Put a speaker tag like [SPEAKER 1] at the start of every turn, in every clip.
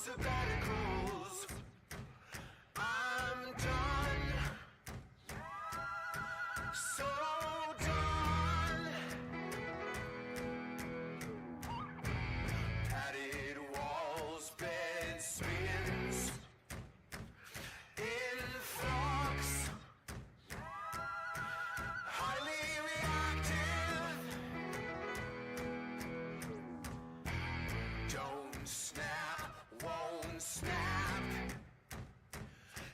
[SPEAKER 1] sabbaticals. I'm done. So done. Padded walls, bed spins. In flux. Highly reactive. Don't snap, won't snap.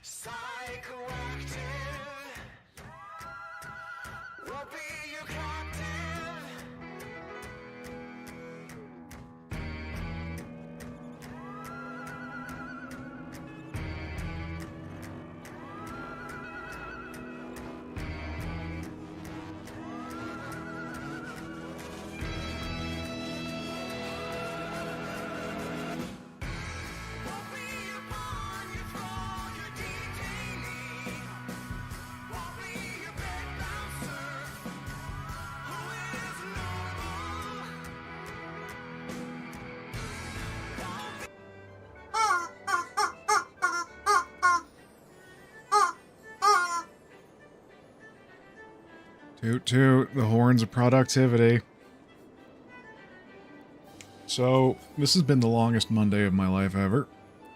[SPEAKER 1] Psychoactive. Won't be your captive. Won't be your pawn, your thrall, your detainee. Won't be your bed bouncer. Who is normal?
[SPEAKER 2] Toot toot, the horns of productivity. So, this has been the longest Monday of my life ever.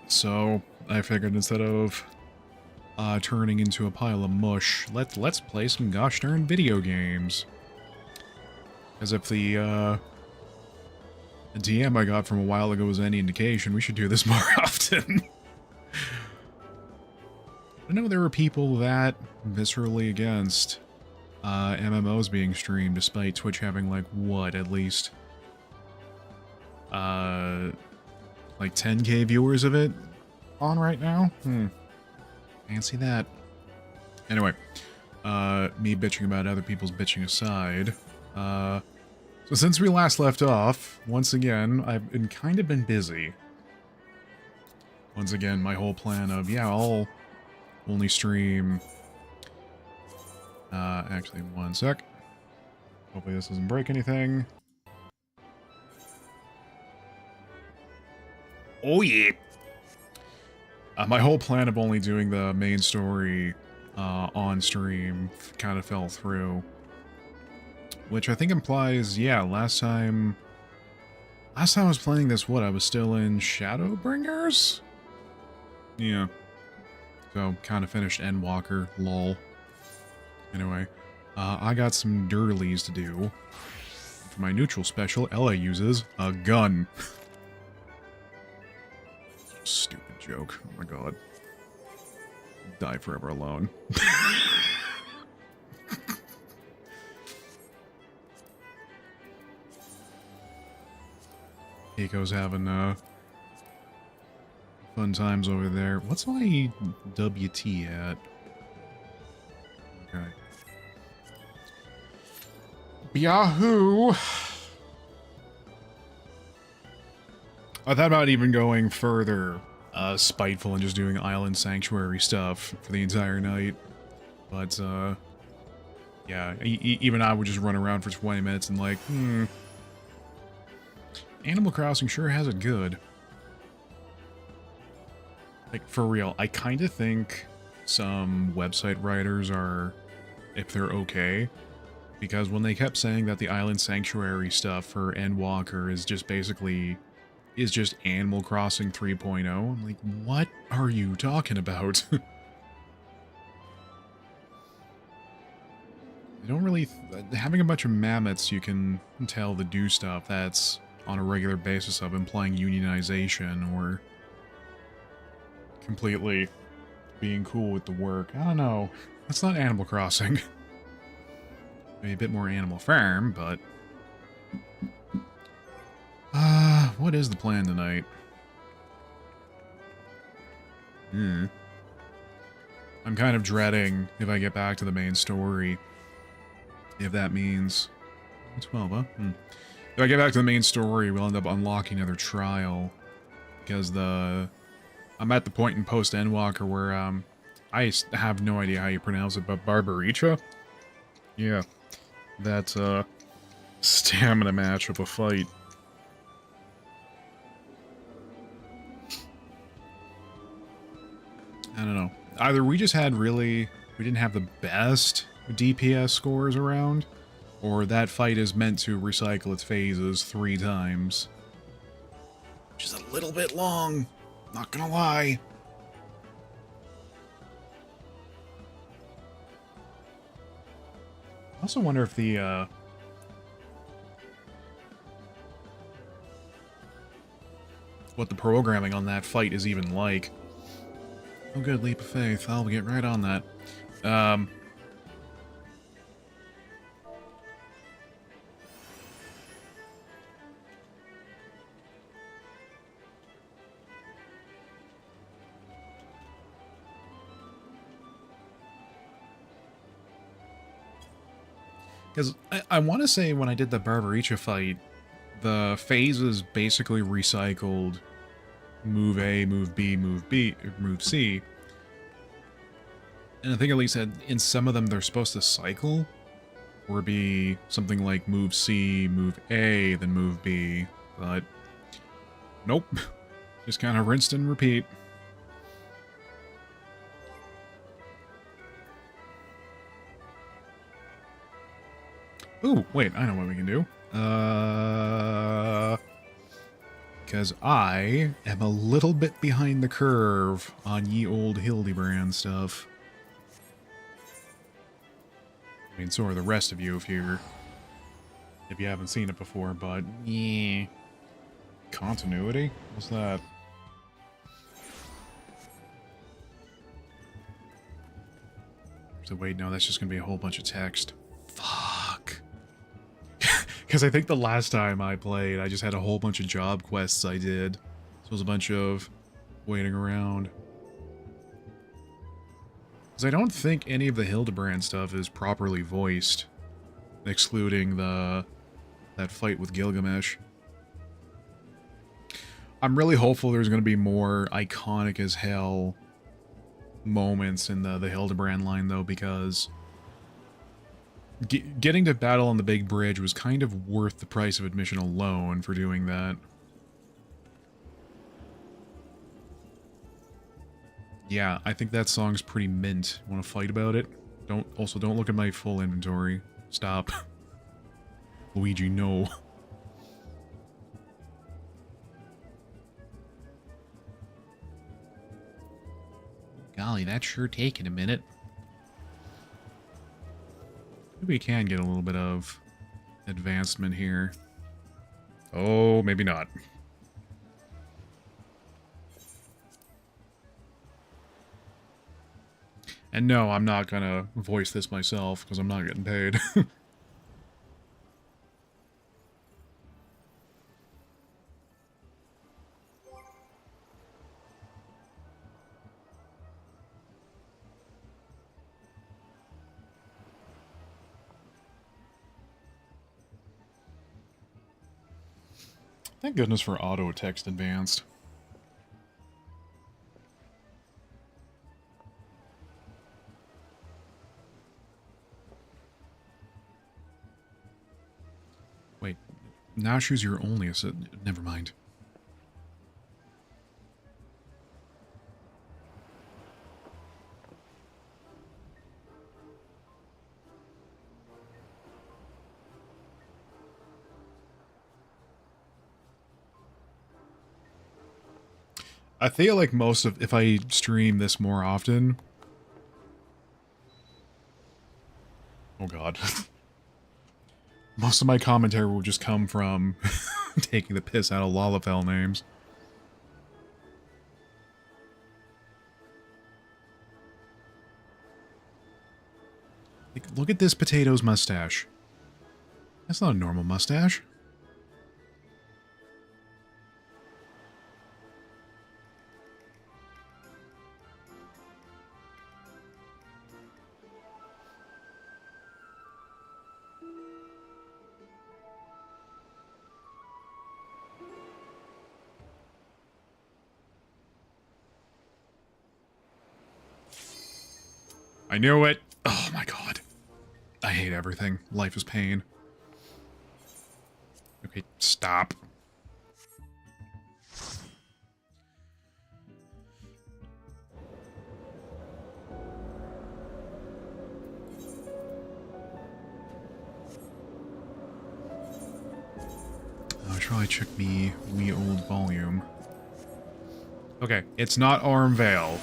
[SPEAKER 2] So, I figured instead of turning into a pile of mush, let's play some gosh darn video games. As if the DM I got from a while ago was any indication, we should do this more often. I know there were people that viscerally against MMOs being streamed, despite Twitch having, like, what, at least, like 10k viewers of it on right now? Fancy that. Anyway, me bitching about other people's bitching aside, so since we last left off, once again, I've been busy. Once again, my whole plan of, yeah, I'll only stream... actually, one sec. Hopefully this doesn't break anything. Oh yeah! My whole plan of only doing the main story on stream kind of fell through. Which I think implies, yeah, last time I was playing this, what, I was still in Shadowbringers? Yeah. So, kind of finished Endwalker, lol. Anyway, I got some dirlies to do. For my neutral special, Ella uses a gun. Stupid joke. Oh my god. Die forever alone. Keiko's having, fun times over there. What's my WT at? Okay. Yahoo! I thought about even going further spiteful and just doing Island Sanctuary stuff for the entire night. But, yeah, even I would just run around for 20 minutes and like, Animal Crossing sure has it good. Like, for real, I kind of think some website writers are, if they're okay, because when they kept saying that the Island Sanctuary stuff for Endwalker is just basically, is just Animal Crossing 3.0, I'm like, what are you talking about? I don't really, having a bunch of mammoths you can tell to do stuff that's on a regular basis of implying unionization or completely being cool with the work. I don't know. That's not Animal Crossing. Maybe a bit more Animal Farm, but... what is the plan tonight? I'm kind of dreading, if I get back to the main story, if that means... 12, huh? If I get back to the main story, we'll end up unlocking another trial. Because I'm at the point in post-Endwalker where, I have no idea how you pronounce it, but Barbaricha? Yeah. That, stamina match of a fight. don't know. Either we just had we didn't have the best DPS scores around, or that fight is meant to recycle its phases 3 times. Which is a little bit long, not gonna lie. I also wonder if the, what the programming on that fight is even like. Oh good, leap of faith. I'll get right on that. Because I want to say when I did the Barbaricha fight, the phases basically recycled move A, move B, move B, move C. And I think at least in some of them they're supposed to cycle, or be something like move C, move A, then move B. But nope, just kind of rinsed and repeat. Ooh, wait, I know what we can do. Because I am a little bit behind the curve on ye old Hildebrand stuff. I mean, so are the rest of you if you haven't seen it before, but yeah. Continuity? What's that? So wait, no, that's just gonna be a whole bunch of text. Fuck. Because I think the last time I played, I just had a whole bunch of job quests I did. So it was a bunch of waiting around. Because I don't think any of the Hildebrand stuff is properly voiced. Excluding that fight with Gilgamesh. I'm really hopeful there's going to be more iconic as hell moments in the Hildebrand line, though, because getting to battle on the big bridge was kind of worth the price of admission alone for doing that. Yeah, I think that song's pretty mint. Want to fight about it? Don't look at my full inventory. Stop. Luigi, no. Golly, that's sure taking a minute. Maybe we can get a little bit of advancement here. Oh, maybe not. And no, I'm not gonna voice this myself, because I'm not getting paid. Thank goodness for auto text advanced. Wait, Nashu's your only asset. Never mind. I feel like if I stream this more often... Oh god. Most of my commentary will just come from taking the piss out of Lalafell names. Like, look at this potato's mustache. That's not a normal mustache. I knew it! Oh my god. I hate everything. Life is pain. Okay, stop. try check me wee old volume. Okay, it's not Armvale.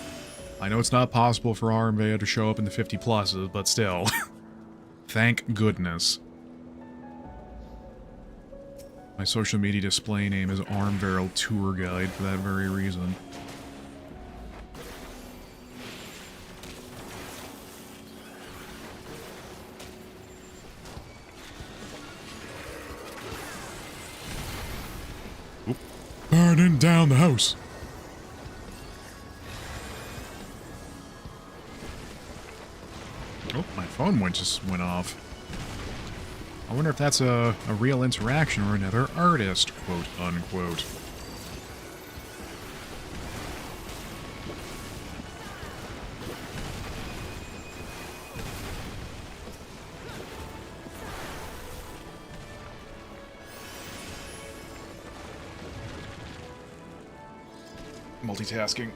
[SPEAKER 2] I know it's not possible for Armvale to show up in the 50 pluses, but still. Thank goodness. My social media display name is Armvale Tour Guide for that very reason. Oop. Burning down the house! Oh, my phone just went off. I wonder if that's a real interaction or another artist, quote unquote. Multitasking.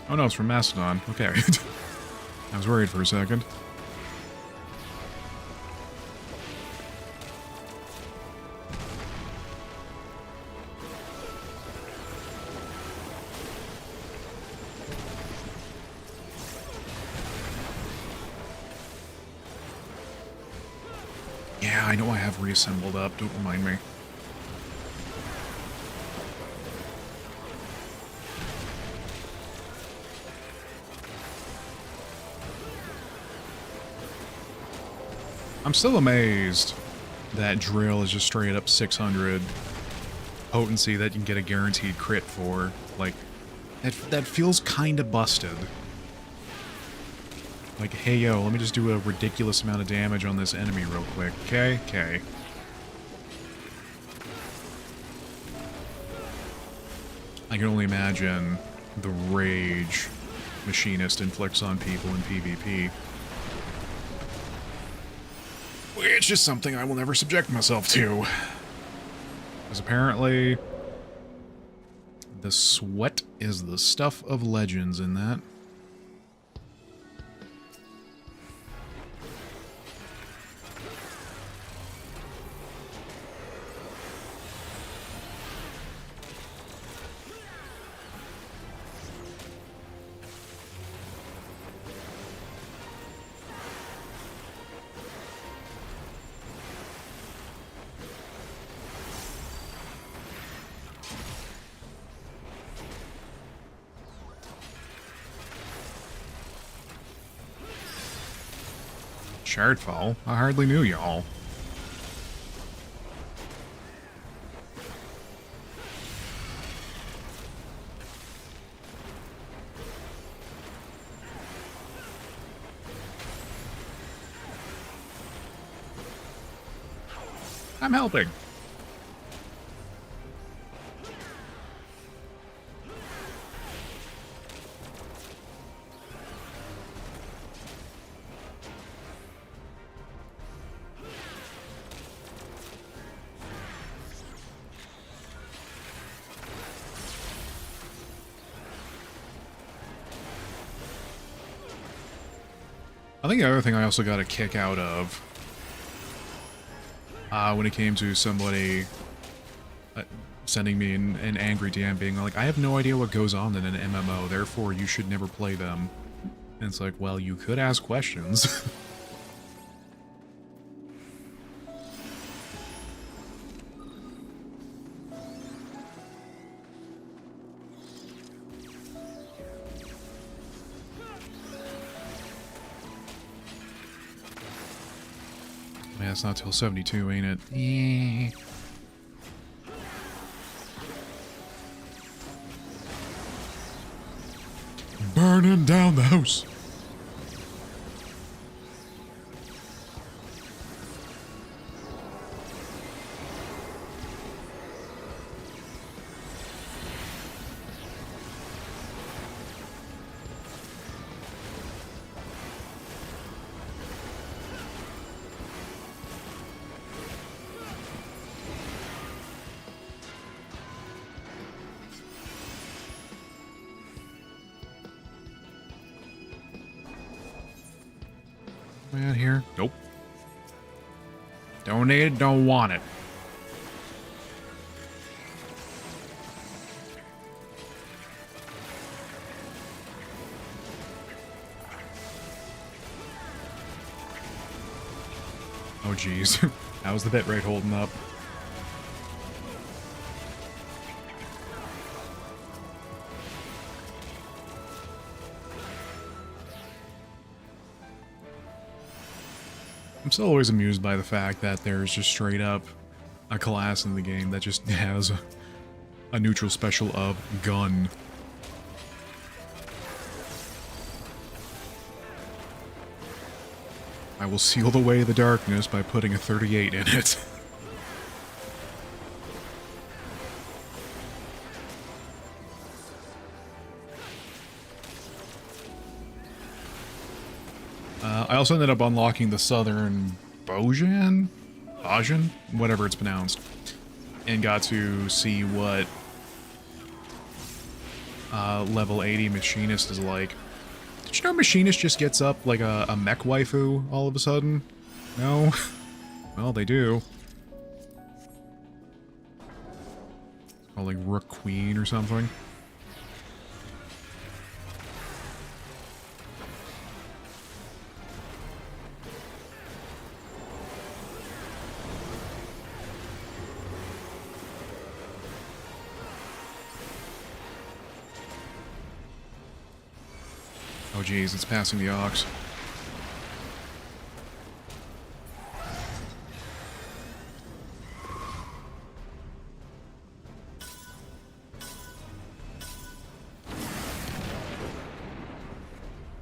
[SPEAKER 2] Oh no, it's from Mastodon. Okay. I was worried for a second. Yeah, I know I have reassembled up. Don't remind me. I'm still amazed that drill is just straight up 600 potency that you can get a guaranteed crit for. Like, that feels kinda busted. Like, hey yo, let me just do a ridiculous amount of damage on this enemy real quick, okay? Okay. I can only imagine the rage Machinist inflicts on people in PvP. Which is something I will never subject myself to. Because apparently, the sweat is the stuff of legends in that. Shardfall? I hardly knew y'all. I'm helping. I think the other thing I also got a kick out of when it came to somebody sending me an angry DM being like, I have no idea what goes on in an MMO, therefore you should never play them. And it's like, well, you could ask questions. Yeah, it's not till 72, ain't it? Yeah. Burning down the house. Man, here? Nope. Don't need it, don't want it. Oh, jeez. That was the bit rate holding up. I'm still always amused by the fact that there's just straight up a class in the game that just has a neutral special of gun. I will seal away the darkness by putting a 38 in it. I also ended up unlocking the Southern Bojan? Whatever it's pronounced. And got to see what level 80 Machinist is like. Did you know Machinist just gets up like a mech waifu all of a sudden? No? Well, they do. It's called like Rook Queen or something. Oh geez, it's passing the ox.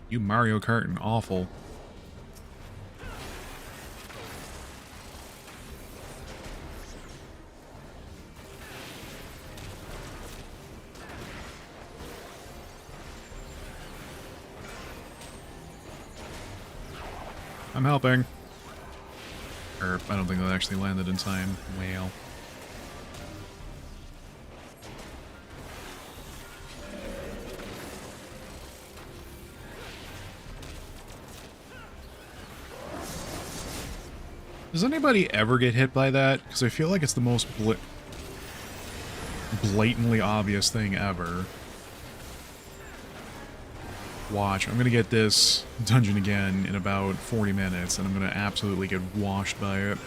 [SPEAKER 2] You Mario Karting awful. I'm helping. Or, I don't think that actually landed in time. Well. Does anybody ever get hit by that? Because I feel like it's the most blatantly obvious thing ever. Watch, I'm gonna get this dungeon again in about 40 minutes, and I'm gonna absolutely get washed by it.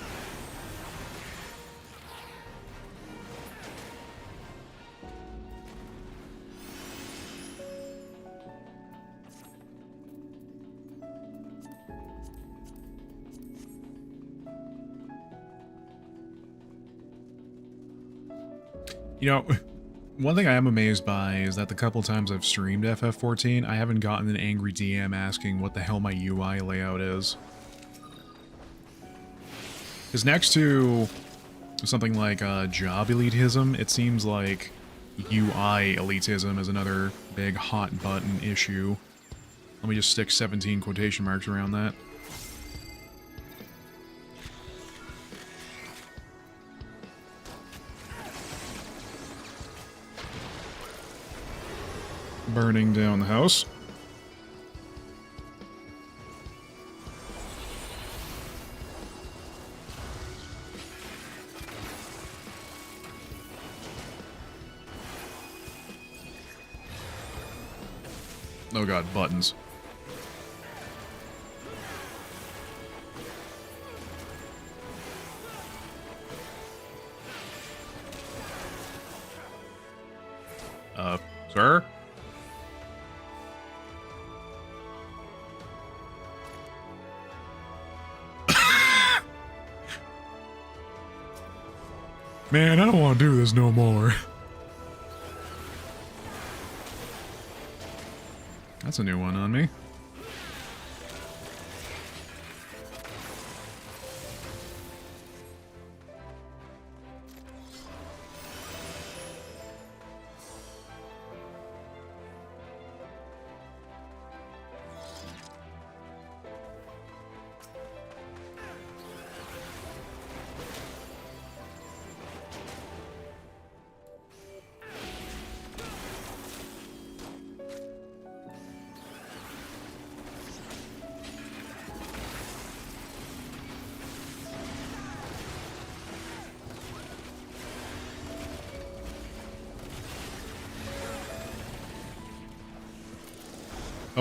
[SPEAKER 2] You know, one thing I am amazed by is that the couple times I've streamed FF14, I haven't gotten an angry DM asking what the hell my UI layout is. Because next to something like job elitism, it seems like UI elitism is another big hot button issue. Let me just stick 17 quotation marks around that. Burning down the house. Oh god, buttons. Sir? Man, I don't want to do this no more. That's a new one on me.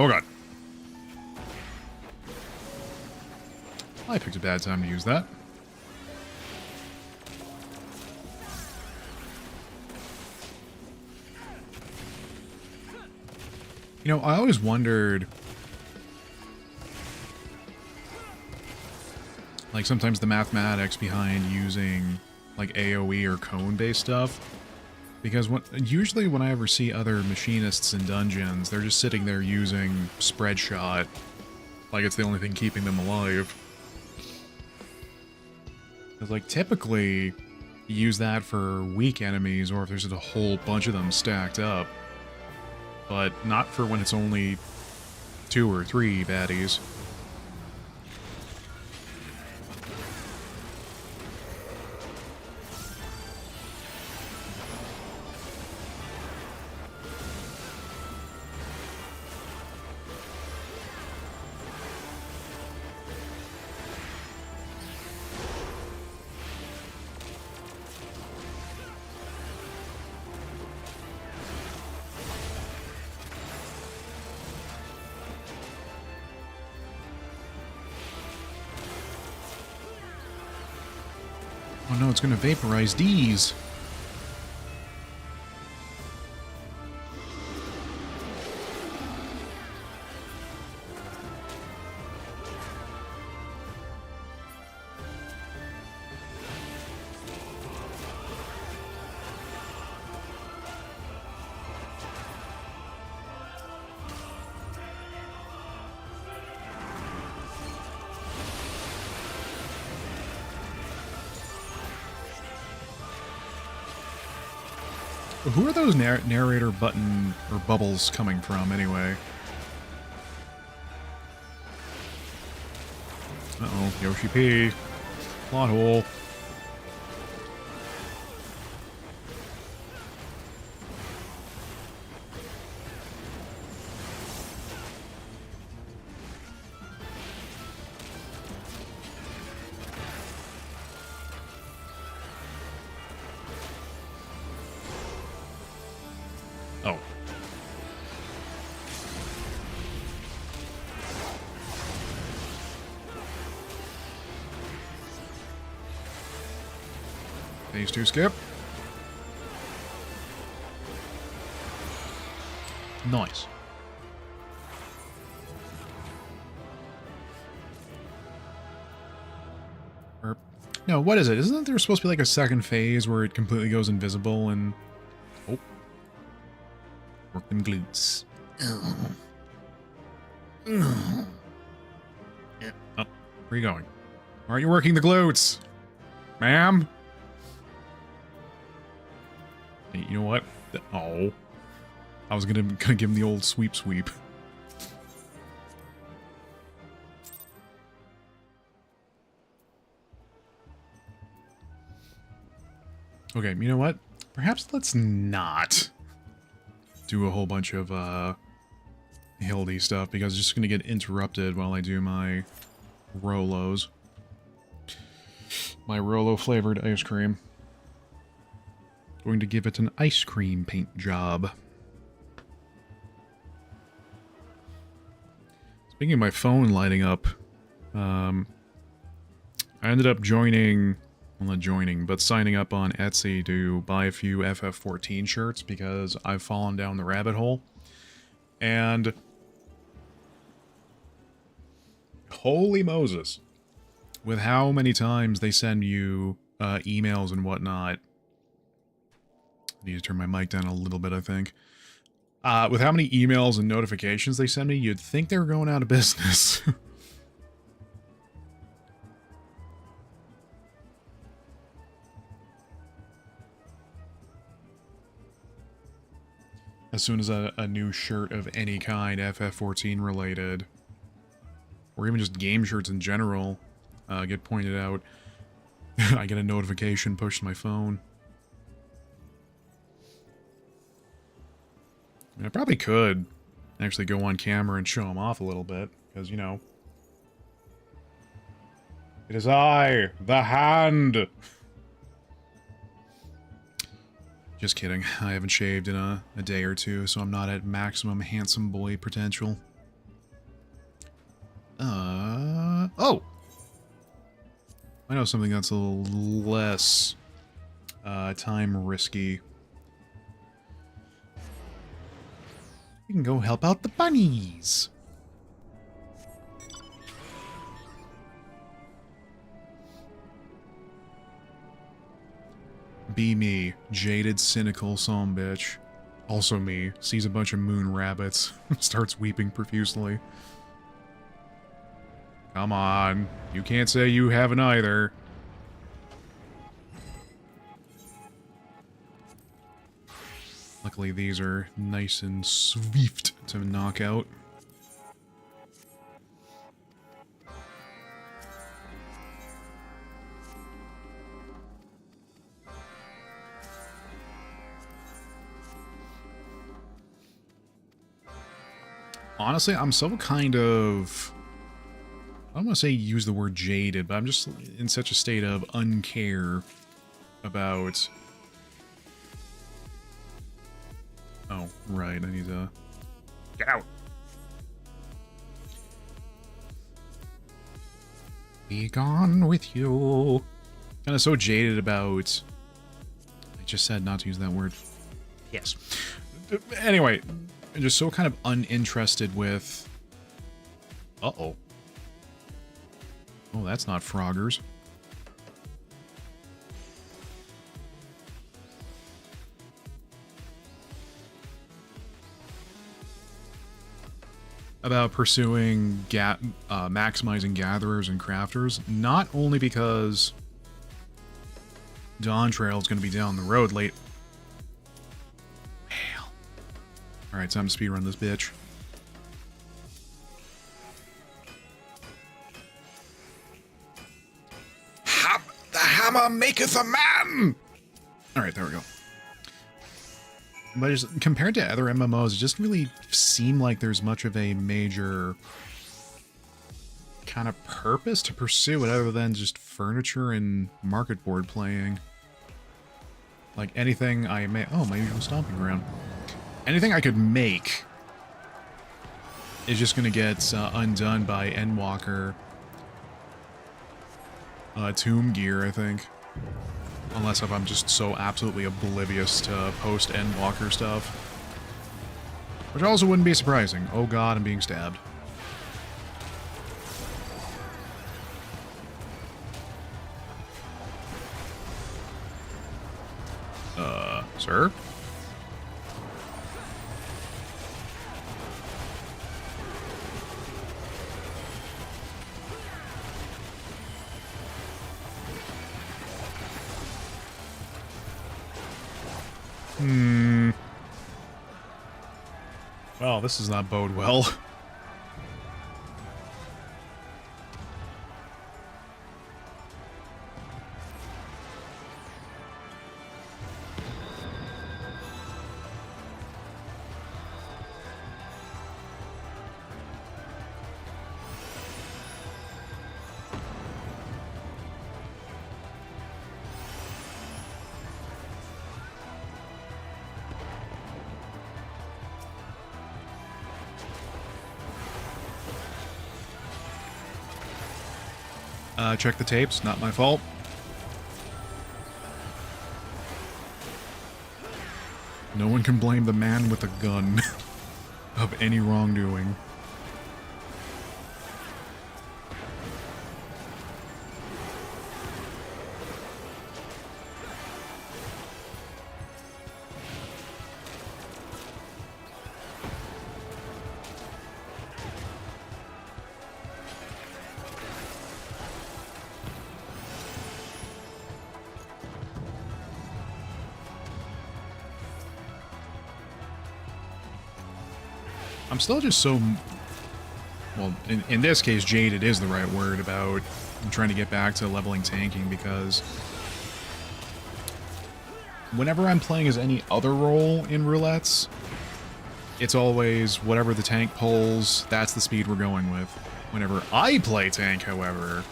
[SPEAKER 2] Oh god. I picked a bad time to use that. You know, I always wondered, like, sometimes the mathematics behind using, like, AoE or cone-based stuff. Because usually when I ever see other machinists in dungeons, they're just sitting there using spread shot. Like it's the only thing keeping them alive. Because, like, typically, you use that for weak enemies or if there's a whole bunch of them stacked up. But not for when it's only 2 or 3 baddies. Oh no, it's gonna vaporize these. Who are those narrator button or bubbles coming from, anyway? Uh-oh, Yoshi P. Plot hole. Oh. Phase 2 skip. Nice. Or, no, what is it? Isn't there supposed to be like a second phase where it completely goes invisible and... Oh. Working glutes. Oh, where are you going? Why aren't you working the glutes? Ma'am? Hey, you know what? Oh. I was gonna give him the old sweep. Okay, you know what? Perhaps let's not do a whole bunch of hildy stuff because it's just gonna get interrupted while I do my Rolos. My Rolo flavored ice cream. Going to give it an ice cream paint job. Speaking of my phone lighting up, I ended up joining, well not joining, but signing up on Etsy to buy a few FF14 shirts because I've fallen down the rabbit hole. And holy Moses, with how many times they send you emails and whatnot. I need to turn my mic down a little bit, I think. With how many emails and notifications they send me, you'd think they were going out of business. As soon as a new shirt of any kind, FF14 related, or even just game shirts in general, get pointed out, I get a notification pushed to my phone. I mean, I probably could actually go on camera and show them off a little bit, because, you know, it is I, the Hand! Just kidding. I haven't shaved in a day or two, so I'm not at maximum handsome boy potential. Oh! I know something that's a little less time risky. We can go help out the bunnies. Be me, jaded, cynical bitch. Also me, sees a bunch of moon rabbits, starts weeping profusely. Come on, you can't say you haven't either. Luckily these are nice and swift to knock out. Honestly, I'm so kind of... I don't want to say use the word jaded, but I'm just in such a state of uncare about... Oh, right, I need to... Get out! Be gone with you. Kind of so jaded about... I just said not to use that word. Yes. Anyway, I'm just so kind of uninterested with... Uh-oh. Oh, that's not Froggers. About pursuing maximizing gatherers and crafters, not only because Dawn Trail is going to be down the road late. Hell. Alright, time to speedrun this bitch. The hammer maketh a man! Alright, there we go. But just, compared to other MMOs, it just really seemed like there's much of a major kind of purpose to pursue it other than just furniture and market board playing. Like anything I may... Oh, my usual stomping ground. Anything I could make is just going to get undone by Endwalker tomb gear, I think. Unless if I'm just so absolutely oblivious to post-Endwalker stuff. Which also wouldn't be surprising. Oh god, I'm being stabbed. Sir? Well, this does not bode well. Check the tapes, not my fault. No one can blame the man with a gun of any wrongdoing. I'm still just so... Well, in this case, jaded is the right word about trying to get back to leveling tanking, because whenever I'm playing as any other role in roulettes, it's always whatever the tank pulls, that's the speed we're going with. Whenever I play tank, however,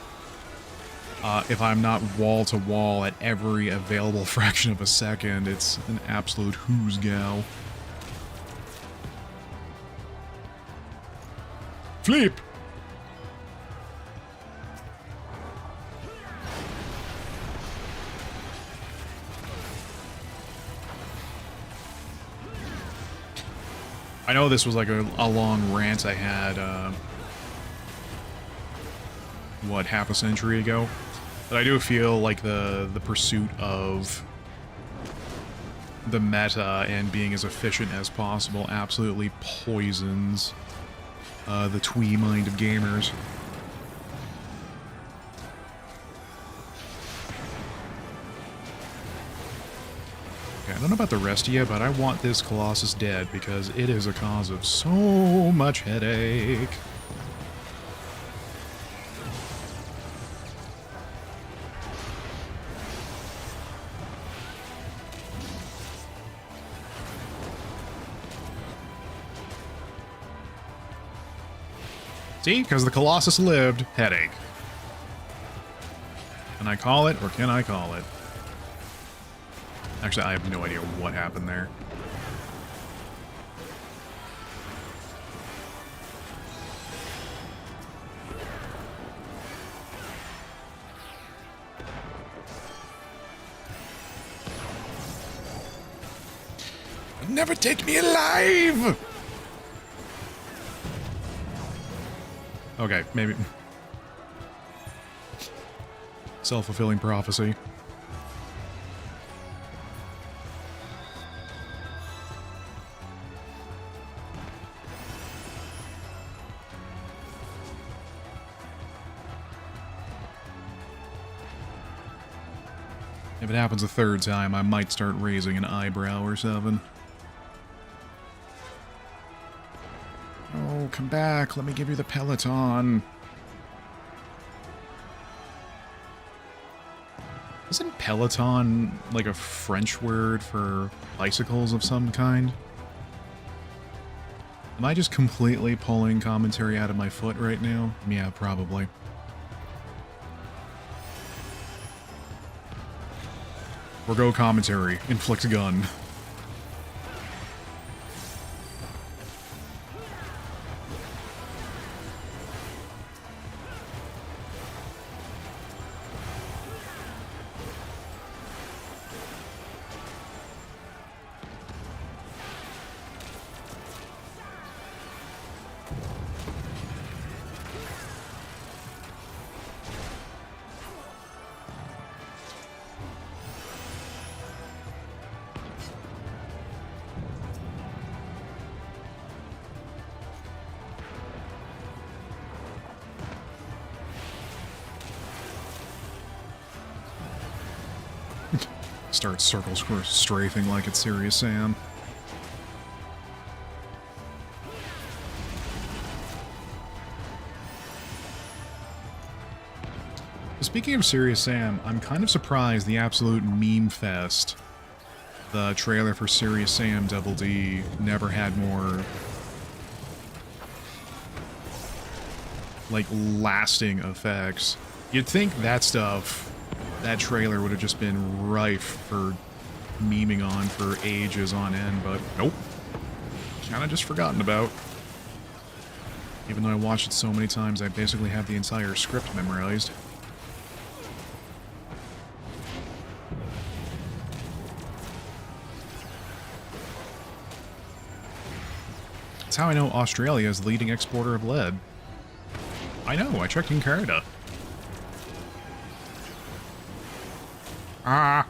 [SPEAKER 2] if I'm not wall to wall at every available fraction of a second, it's an absolute who's gal. Flip! I know this was like a long rant I had, what, half a century ago? But I do feel like the pursuit of the meta and being as efficient as possible absolutely poisons the twee mind of gamers. Okay, I don't know about the rest of you, but I want this Colossus dead because it is a cause of so much headache. See? Because the Colossus lived. Headache. Can I call it, or can I call it? Actually, I have no idea what happened there. Never take me alive! Okay, maybe. Self-fulfilling prophecy. If it happens a third time, I might start raising an eyebrow or something. Oh, come back. Let me give you the Peloton. Isn't Peloton like a French word for bicycles of some kind? Am I just completely pulling commentary out of my foot right now? Yeah, probably. Forgo commentary. Inflict gun. Start circle strafing like it's Serious Sam. Speaking of Serious Sam, I'm kind of surprised the absolute meme fest, the trailer for Serious Sam Double D, never had more, like, lasting effects. You'd think that stuff, that trailer would have just been rife for memeing on for ages on end, but nope. Kinda just forgotten about. Even though I watched it so many times, I basically have the entire script memorized. That's how I know Australia is the leading exporter of lead. I know, I checked in Canada. Ah!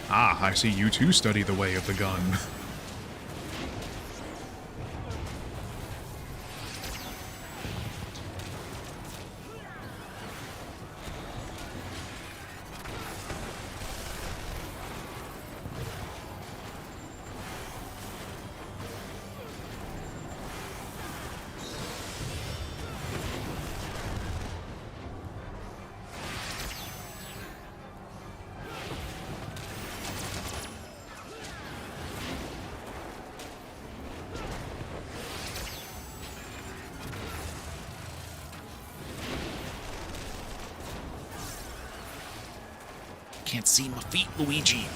[SPEAKER 2] Ah, I see you too study the way of the gun. Can't see my feet, Luigi.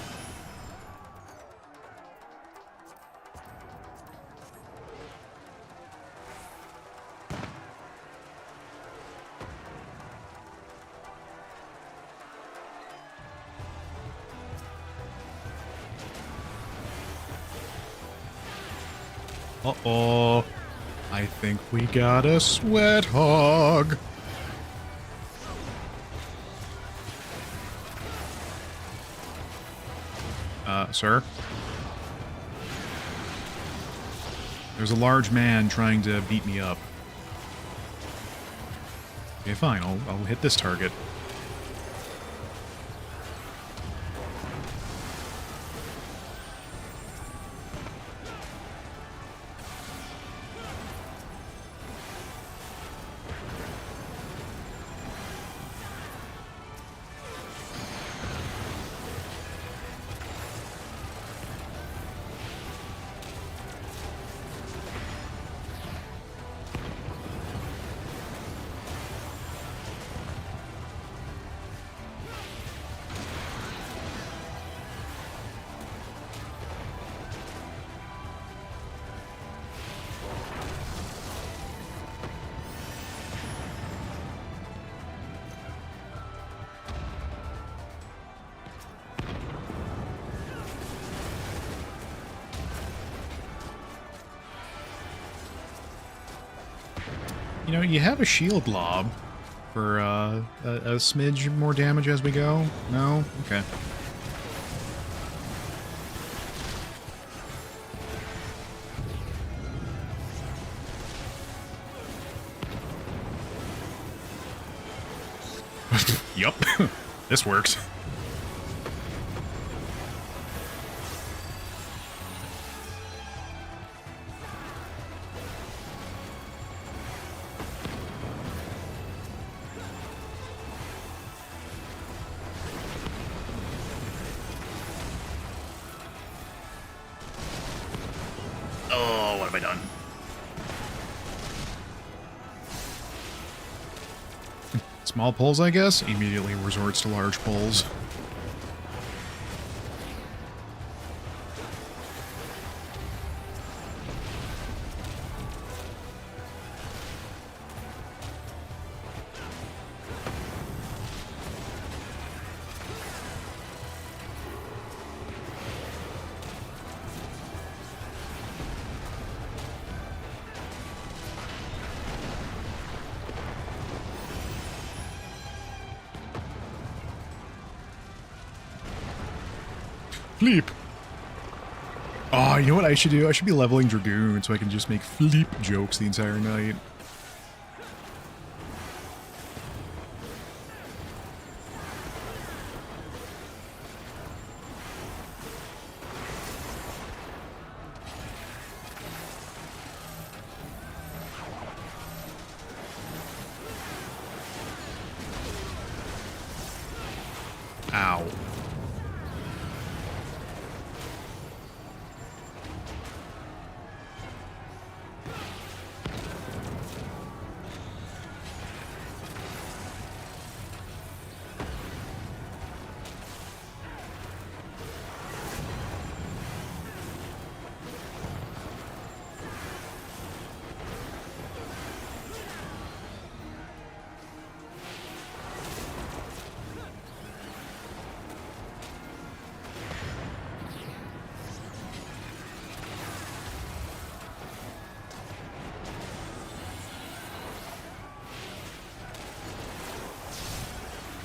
[SPEAKER 2] Uh-oh. I think we got a sweat hog. Sir? There's a large man trying to beat me up. Okay, fine. I'll hit this target. You know, you have a shield lob for a smidge more damage as we go? No? Okay. Yup. This works. Oh, what have I done? Small pulls, I guess? Immediately resorts to large pulls. Fleep! Oh, you know what I should do? I should be leveling Dragoon so I can just make fleep jokes the entire night. Ow.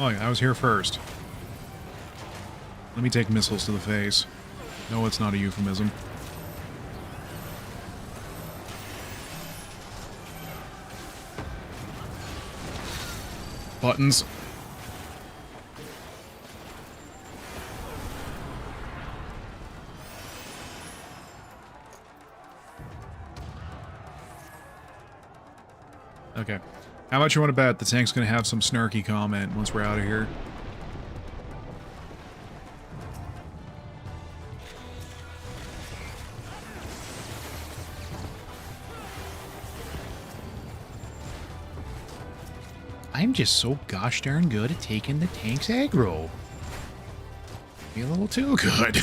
[SPEAKER 2] Oh, yeah, I was here first. Let me take missiles to the face. No, it's not a euphemism. Buttons. Okay. How much you want to bet the tank's going to have some snarky comment once we're out of here? I'm just so gosh darn good at taking the tank's aggro. Be a little too good.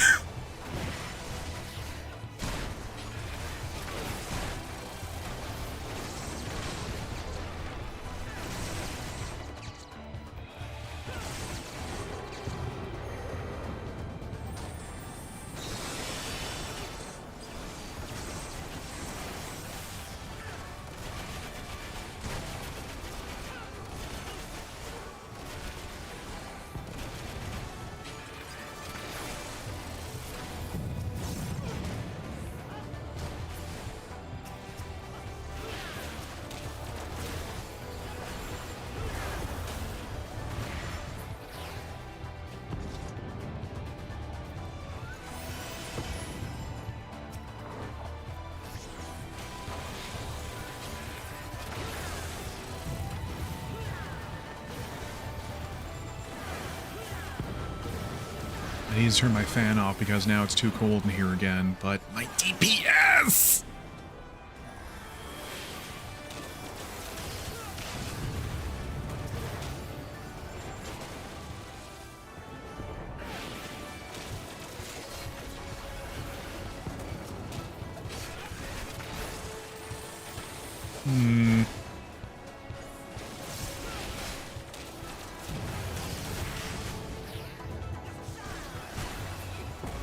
[SPEAKER 2] I need to turn my fan off because now it's too cold in here again, but my DPS!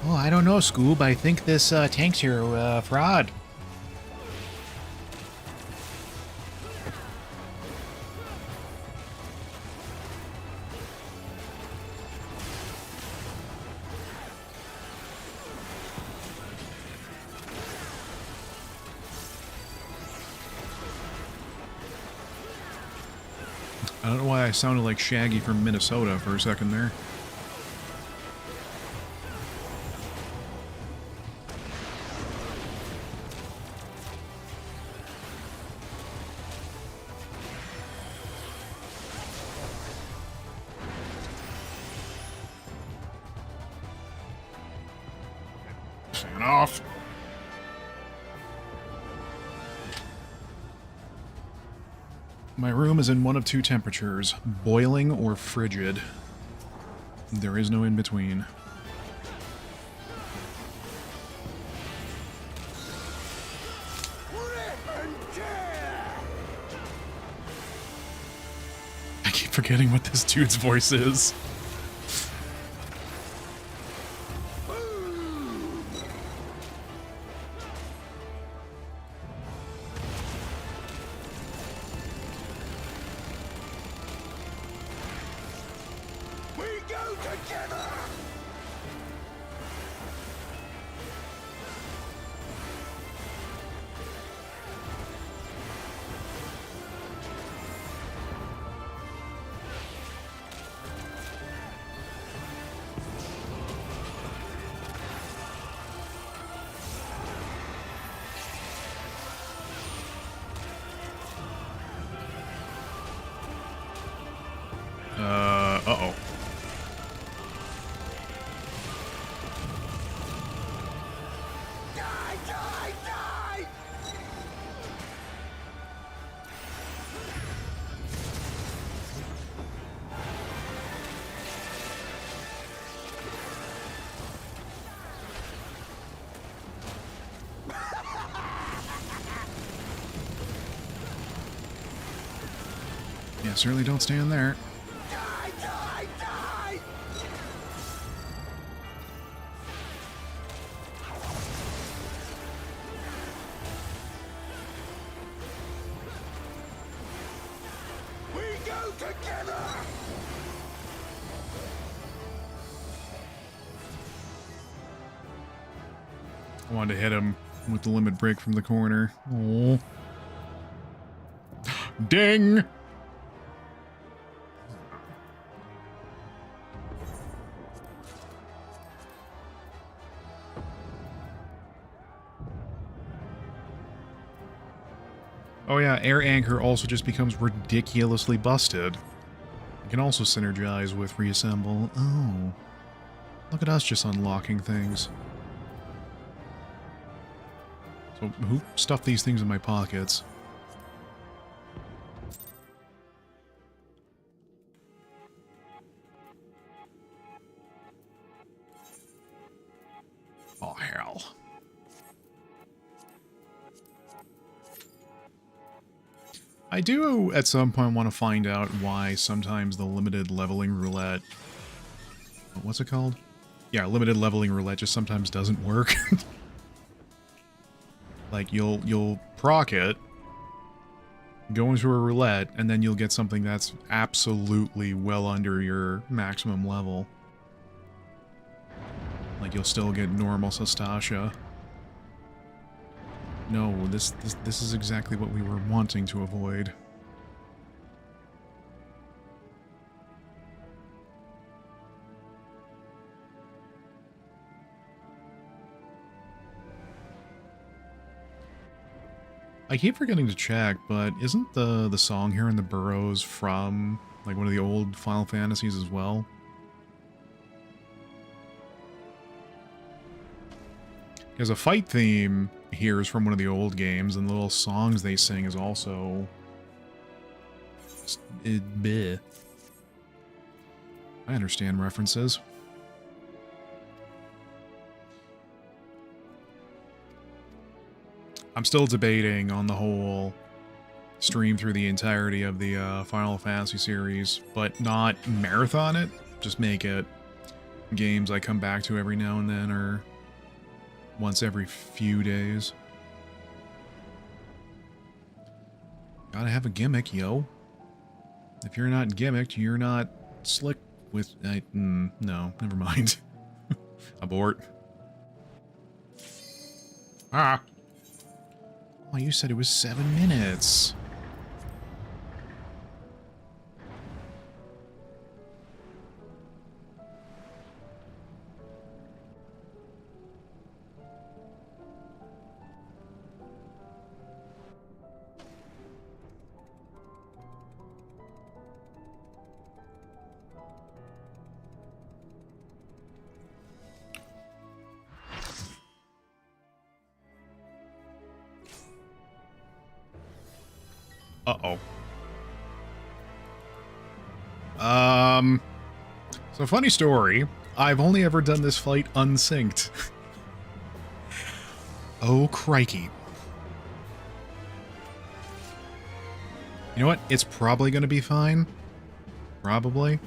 [SPEAKER 2] Oh, I don't know, Scoob. I think this tank's here, fraud. I don't know why I sounded like Shaggy from Minnesota for a second there. Fan off. My room is in one of two temperatures, boiling or frigid. There is no in between. I keep forgetting what this dude's voice is. Uh-oh.
[SPEAKER 1] Die, die, die!
[SPEAKER 2] Yeah, certainly don't stand there.
[SPEAKER 1] Die, die, die! We go together!
[SPEAKER 2] I wanted to hit him with the limit break from the corner. Oh. Ding! Oh yeah, Air Anchor also just becomes ridiculously busted. You can also synergize with Reassemble. Oh. Look at us just unlocking things. So who stuffed these things in my pockets? Oh, hell. I do, at some point, want to find out why sometimes the limited leveling roulette... What's it called? Yeah, limited leveling roulette just sometimes doesn't work. Like, you'll proc it, go into a roulette, and then you'll get something that's absolutely well under your maximum level. Like, you'll still get normal Sastasha. No, this is exactly what we were wanting to avoid. I keep forgetting to check, but isn't the song here in the Burrows from, like, one of the old Final Fantasies as well? Because a fight theme here is from one of the old games, and the little songs they sing is also... bleh. I understand references. I'm still debating on the whole stream through the entirety of the Final Fantasy series, but not marathon it. Just make it games I come back to every now and then, or once every few days. Gotta have a gimmick, yo. If you're not gimmicked, you're not slick with... no, never mind. Abort. Ah! Oh, you said it was 7 minutes. Uh-oh. So funny story. I've only ever done this fight unsynced. Oh, crikey. You know what? It's probably gonna be fine. Probably.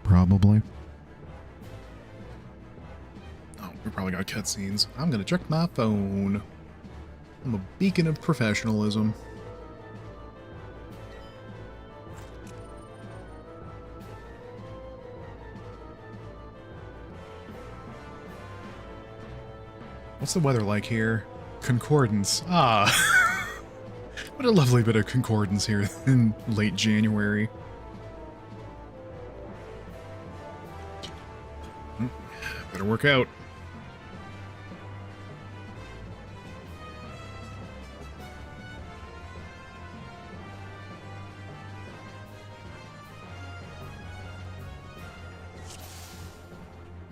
[SPEAKER 2] Probably. Oh, we probably got cutscenes. I'm gonna check my phone. I'm a beacon of professionalism. What's the weather like here? Concordance. Ah. What a lovely bit of concordance here in late January. Better work out.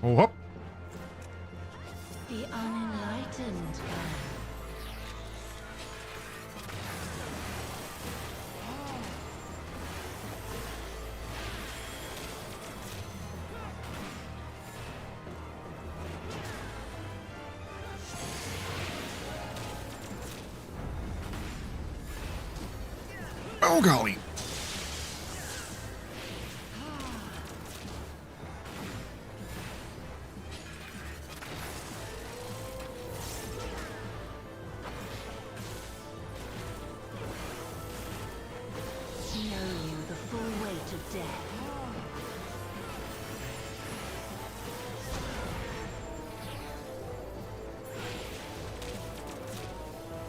[SPEAKER 2] Oh, hop.
[SPEAKER 3] The unenlightened.
[SPEAKER 2] Oh, golly.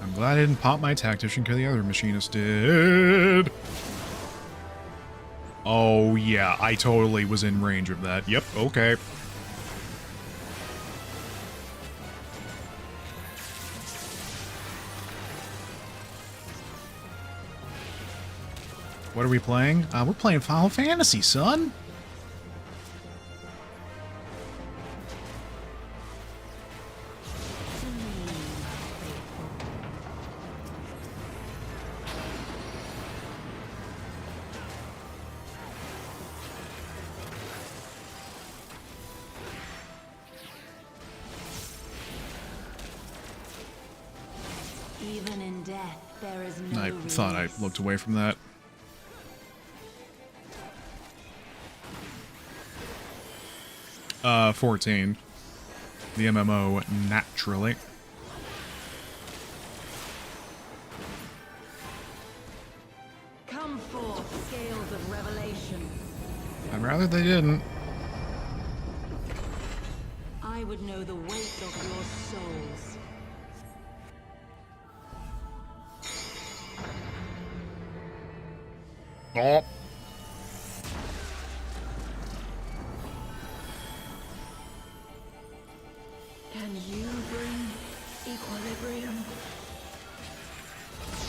[SPEAKER 2] I'm glad I didn't pop my tactician because the other machinist did. Oh, yeah, I totally was in range of that. Yep, okay. What are we playing? We're playing Final Fantasy, son.
[SPEAKER 3] Even in death, there is no
[SPEAKER 2] I thought I looked away from that. Uh, 14. The MMO, naturally.
[SPEAKER 3] Come forth, scales of revelation.
[SPEAKER 2] I'd rather they didn't.
[SPEAKER 3] I would know the weight of your souls.
[SPEAKER 2] Oh.
[SPEAKER 3] Can you bring equilibrium?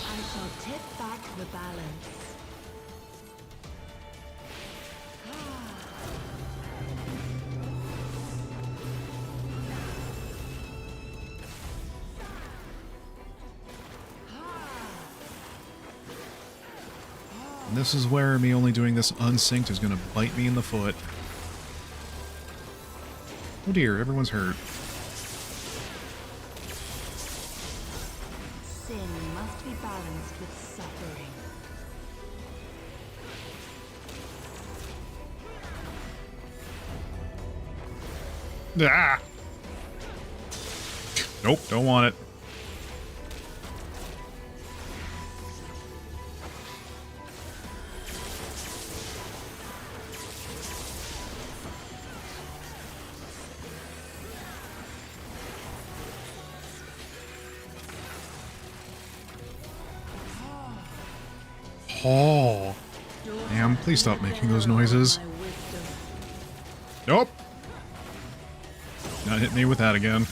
[SPEAKER 3] I shall tip back the balance.
[SPEAKER 2] And this is where me only doing this unsynced is going to bite me in the foot. Oh dear, everyone's hurt.
[SPEAKER 3] Sin must be balanced with suffering.
[SPEAKER 2] Ah! Nope, don't want it. Oh. Damn, please stop making those noises. Nope. Not hit me with that again.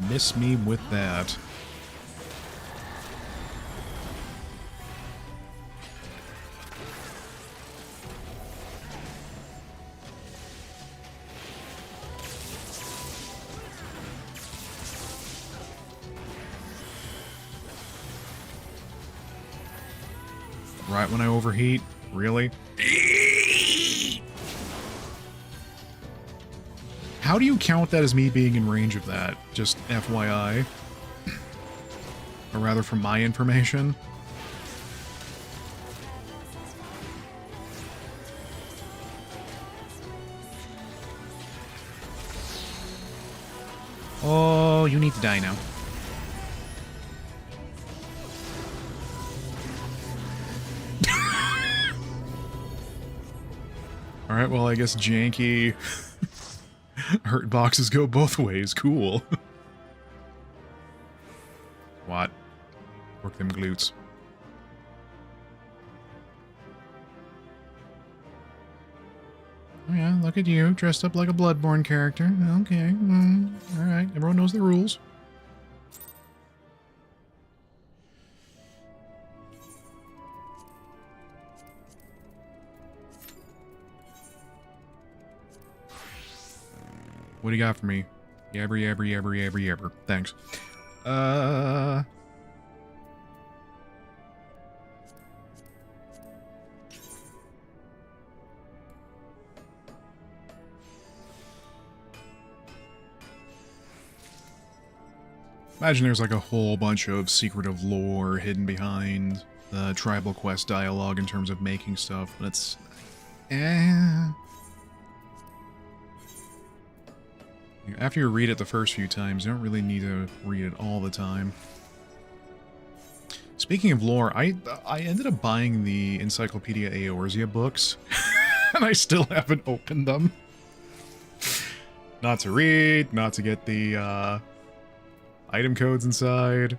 [SPEAKER 2] Miss me with that. Right when I overheat? Really? How do you count that as me being in range of that? Just FYI. Or rather, from my information. Oh, you need to die now. Alright, well, I guess janky hurt boxes go both ways. Cool. What? Work them glutes. Oh yeah, look at you, dressed up like a Bloodborne character. Okay, alright, everyone knows the rules. What do you got for me? Yabber. Thanks. Imagine there's like a whole bunch of secretive lore hidden behind the Tribal Quest dialogue in terms of making stuff, but it's... After you read it the first few times, you don't really need to read it all the time. Speaking of lore, I ended up buying the Encyclopedia Eorzea books, and I still haven't opened them. Not to read, not to get the item codes inside.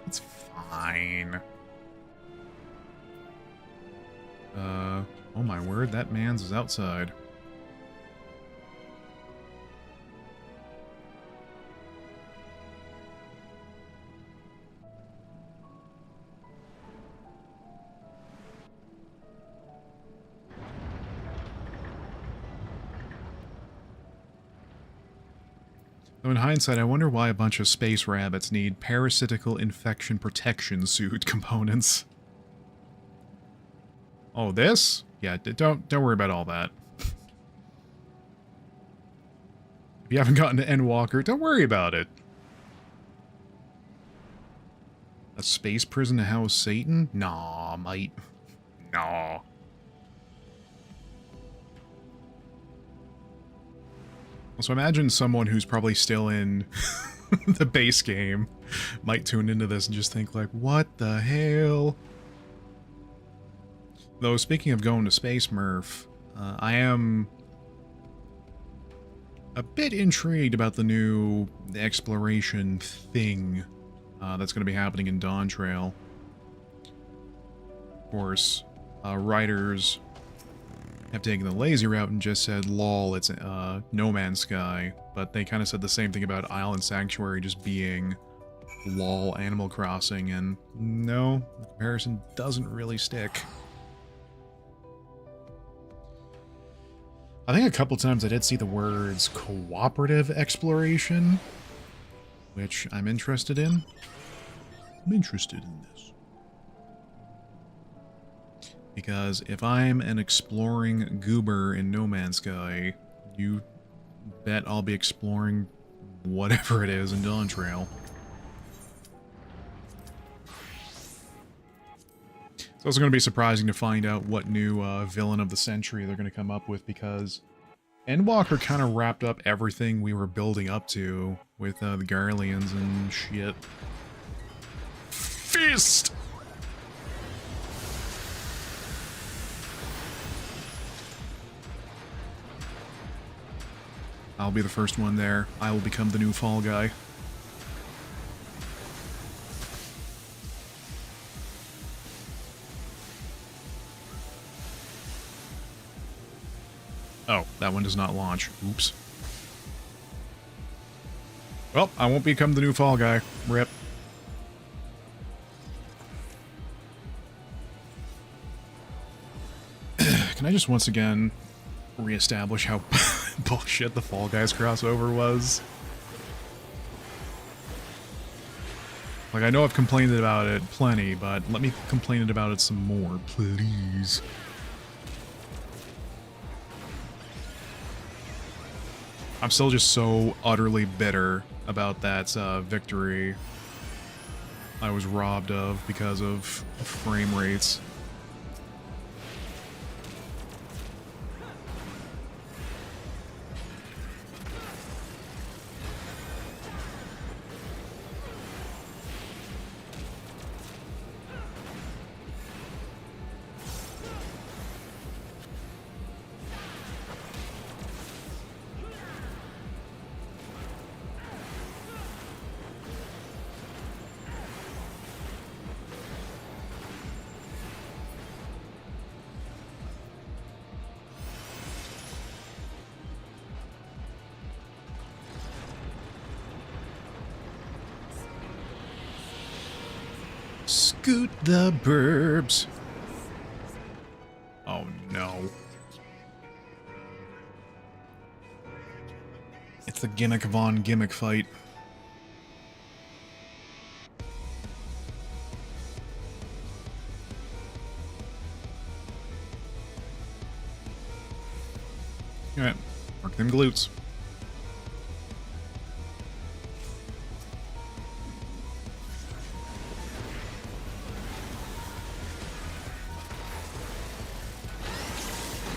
[SPEAKER 2] It's fine. Oh my word, that man's is outside. Though in hindsight, I wonder why a bunch of space rabbits need parasitical infection protection suit components. Oh, this? Yeah, don't worry about all that. If you haven't gotten to Endwalker, don't worry about it. A space prison to house Satan? Nah, mate. Nah. So imagine someone who's probably still in the base game might tune into this and just think like, what the hell? Though, speaking of going to Space Murph, I am a bit intrigued about the new exploration thing that's going to be happening in Dawn Trail. Of course, writers have taken the lazy route and just said, lol, it's No Man's Sky, but they kind of said the same thing about Island Sanctuary just being lol Animal Crossing, and no, the comparison doesn't really stick. I think a couple times I did see the words cooperative exploration, which I'm interested in. I'm interested in this. Because if I'm an exploring goober in No Man's Sky, you bet I'll be exploring whatever it is in Dawn Trail. It's also going to be surprising to find out what new villain of the century they're going to come up with, because Endwalker kind of wrapped up everything we were building up to with the Garleans and shit. Fist! I'll be the first one there. I will become the new fall guy. Oh, that one does not launch. Oops. Well, I won't become the new fall guy. Rip. Can I just once again reestablish how bullshit the Fall Guys crossover was? Like, I know I've complained about it plenty, but let me complain about it some more, please. I'm still just so utterly bitter about that victory I was robbed of because of frame rates. Scoot the burbs. Oh no. It's the Gimmick Von Gimmick fight. Alright, mark them glutes.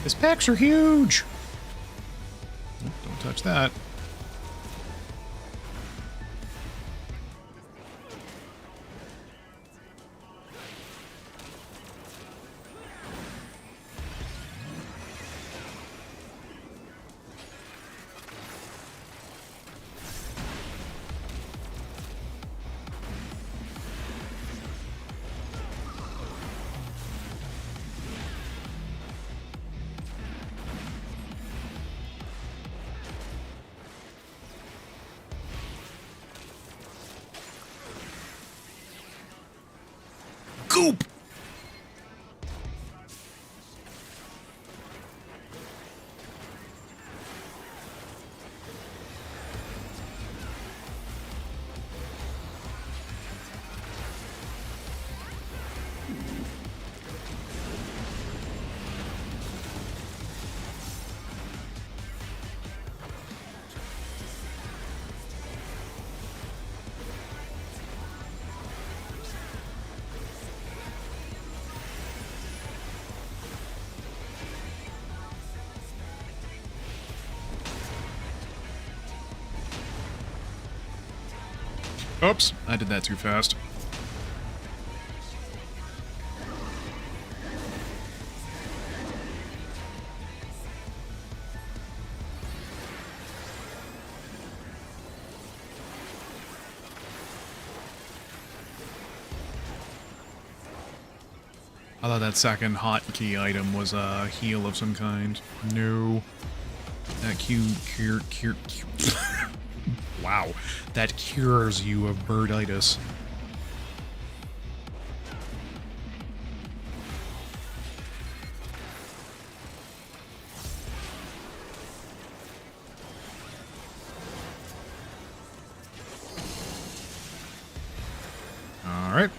[SPEAKER 2] His pecs are huge! Oh, don't touch that. Goop! Oops, I did that too fast. I thought that second hotkey item was a heal of some kind. No. That cure. Wow. That cures you of birditis. Alright.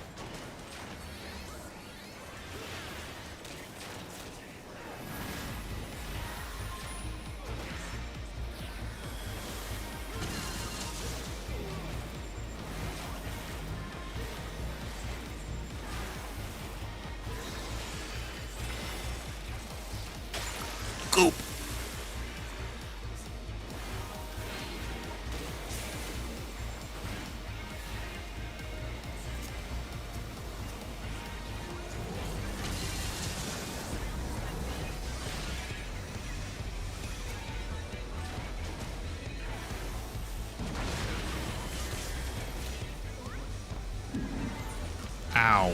[SPEAKER 2] Goop. Ow.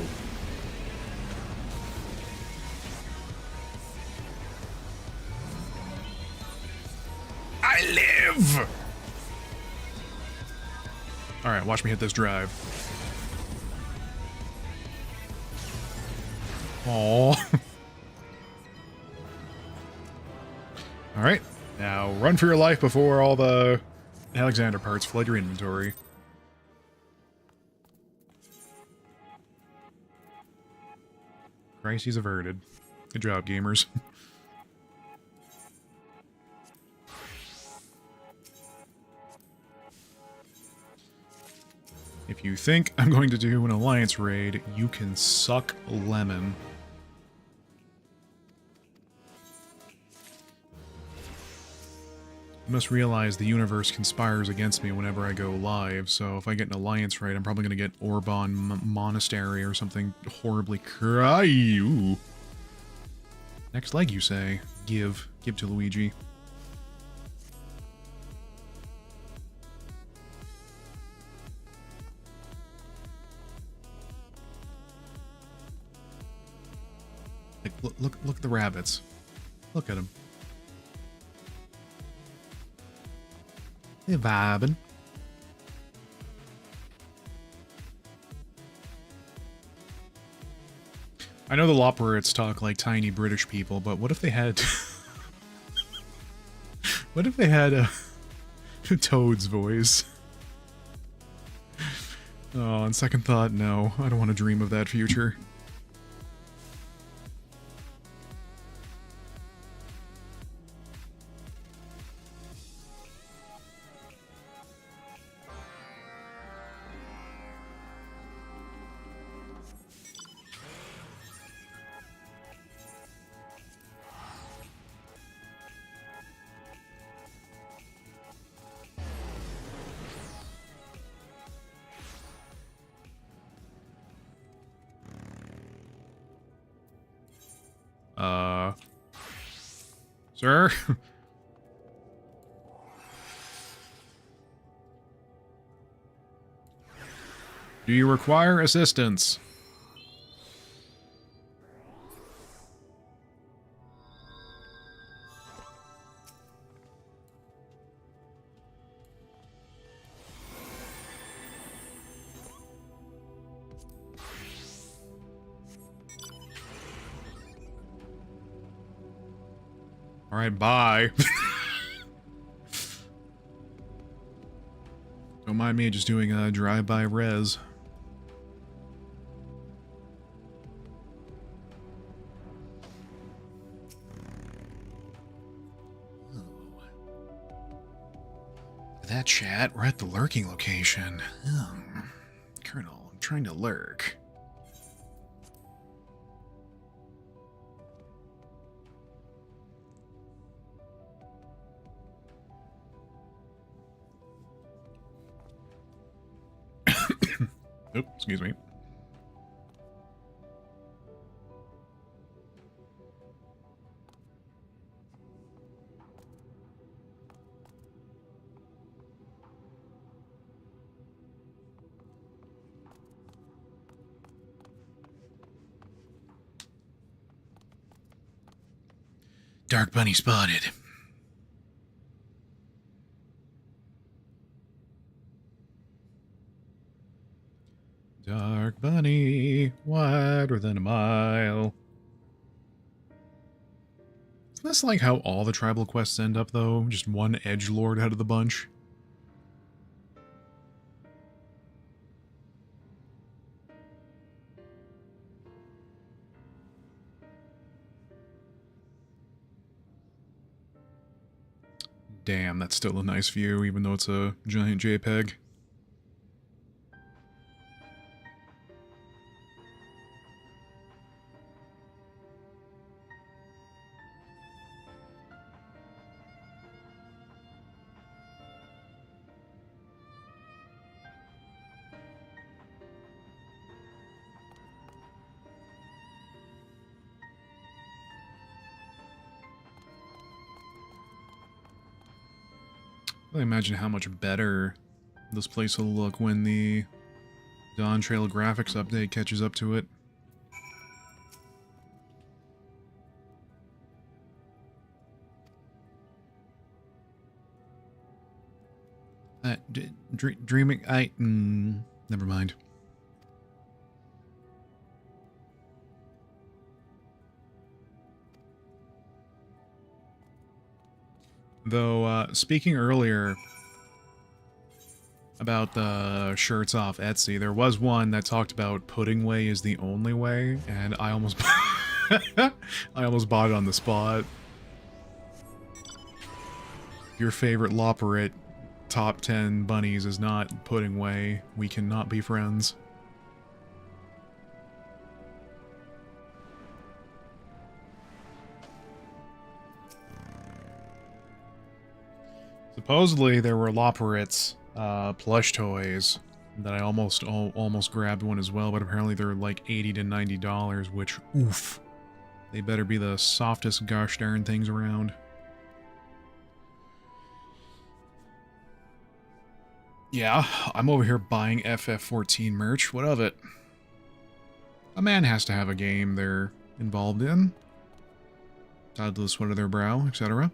[SPEAKER 2] I live! Alright, watch me hit this drive. Aww. Alright, now run for your life before all the Alexander parts flood your inventory. Crises averted. Good job, gamers. If you think I'm going to do an alliance raid, you can suck lemon. You must realize the universe conspires against me whenever I go live, so if I get an alliance raid, I'm probably going to get Orban Monastery or something horribly cry. Ooh. Next leg, you say? Give. Give to Luigi. Like, look at the rabbits. Look at them. They're vibing. I know the Lopperits talk like tiny British people, but what if they had... what if they had a Toad's voice? Oh, on second thought, no. I don't want to dream of that future. Sir? Do you require assistance? Alright, bye. Don't mind me just doing a drive-by res. That chat, we're at the lurking location. Colonel, I'm trying to lurk. Oop, excuse me. Dark bunny spotted. Dark bunny, wider than a mile. Isn't this like how all the tribal quests end up, though? Just one edgelord out of the bunch? Damn, that's still a nice view, even though it's a giant JPEG. I imagine how much better this place will look when the Dawn Trail graphics update catches up to it. Dreaming, never mind. Though, speaking earlier about the shirts off Etsy, there was one that talked about pudding way is the only way, and I almost I almost bought it on the spot. Your favorite Loperate top 10 bunnies is not pudding way. We cannot be friends. Supposedly there were Loperates plush toys that I almost grabbed one as well, but apparently they're like $80 to $90, which, oof. They better be the softest gosh darn things around. Yeah, I'm over here buying FF14 merch. What of it? A man has to have a game they're involved in. Tied to the sweat of their brow, etc.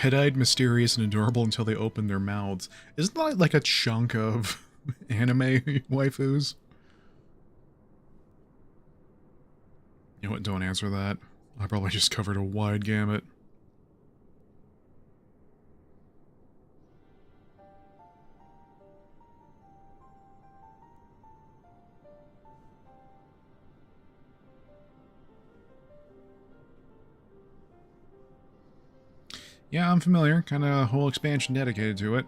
[SPEAKER 2] Red-eyed, mysterious, and adorable until they open their mouths. Isn't that like a chunk of anime waifus? You know what, don't answer that. I probably just covered a wide gamut. Yeah, I'm familiar. Kind of a whole expansion dedicated to it.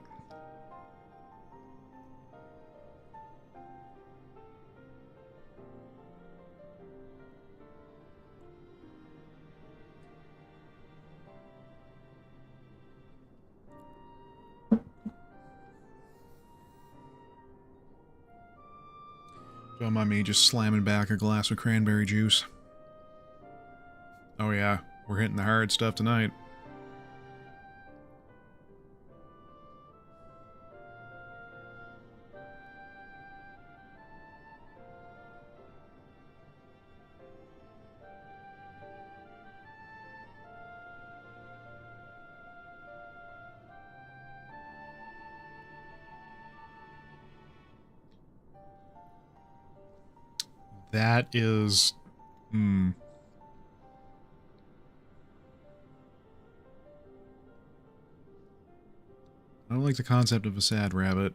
[SPEAKER 2] Don't mind me just slamming back a glass of cranberry juice. Oh yeah, we're hitting the hard stuff tonight. That is... I don't like the concept of a sad rabbit.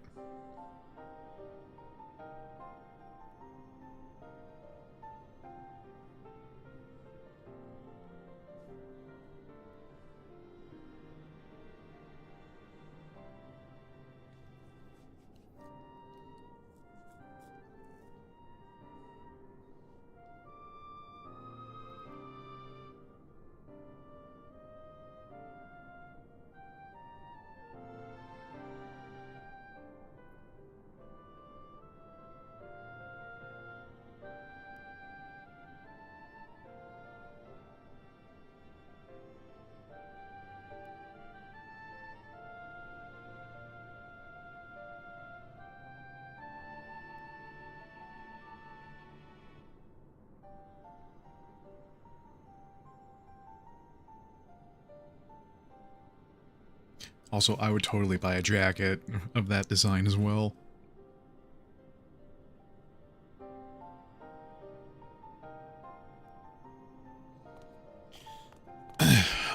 [SPEAKER 2] Also, I would totally buy a jacket of that design as well.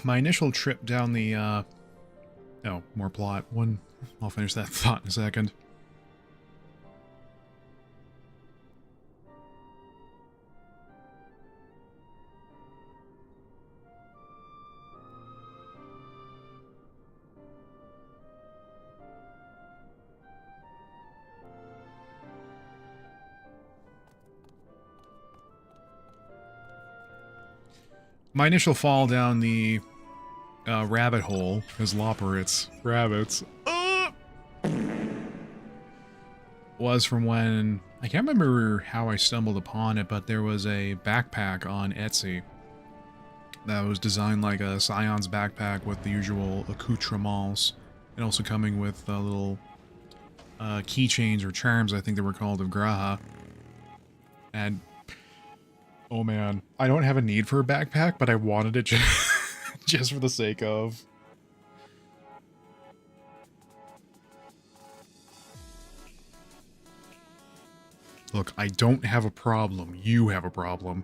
[SPEAKER 2] My initial trip down the, oh, more plot. I'll finish that thought in a second. My initial fall down the rabbit hole, as Loporits, rabbits, was from when, I can't remember how I stumbled upon it, but there was a backpack on Etsy that was designed like a Scion's backpack with the usual accoutrements, and also coming with little keychains or charms, I think they were called, of Graha. And oh man, I don't have a need for a backpack, but I wanted it just for the sake of. Look, I don't have a problem. You have a problem.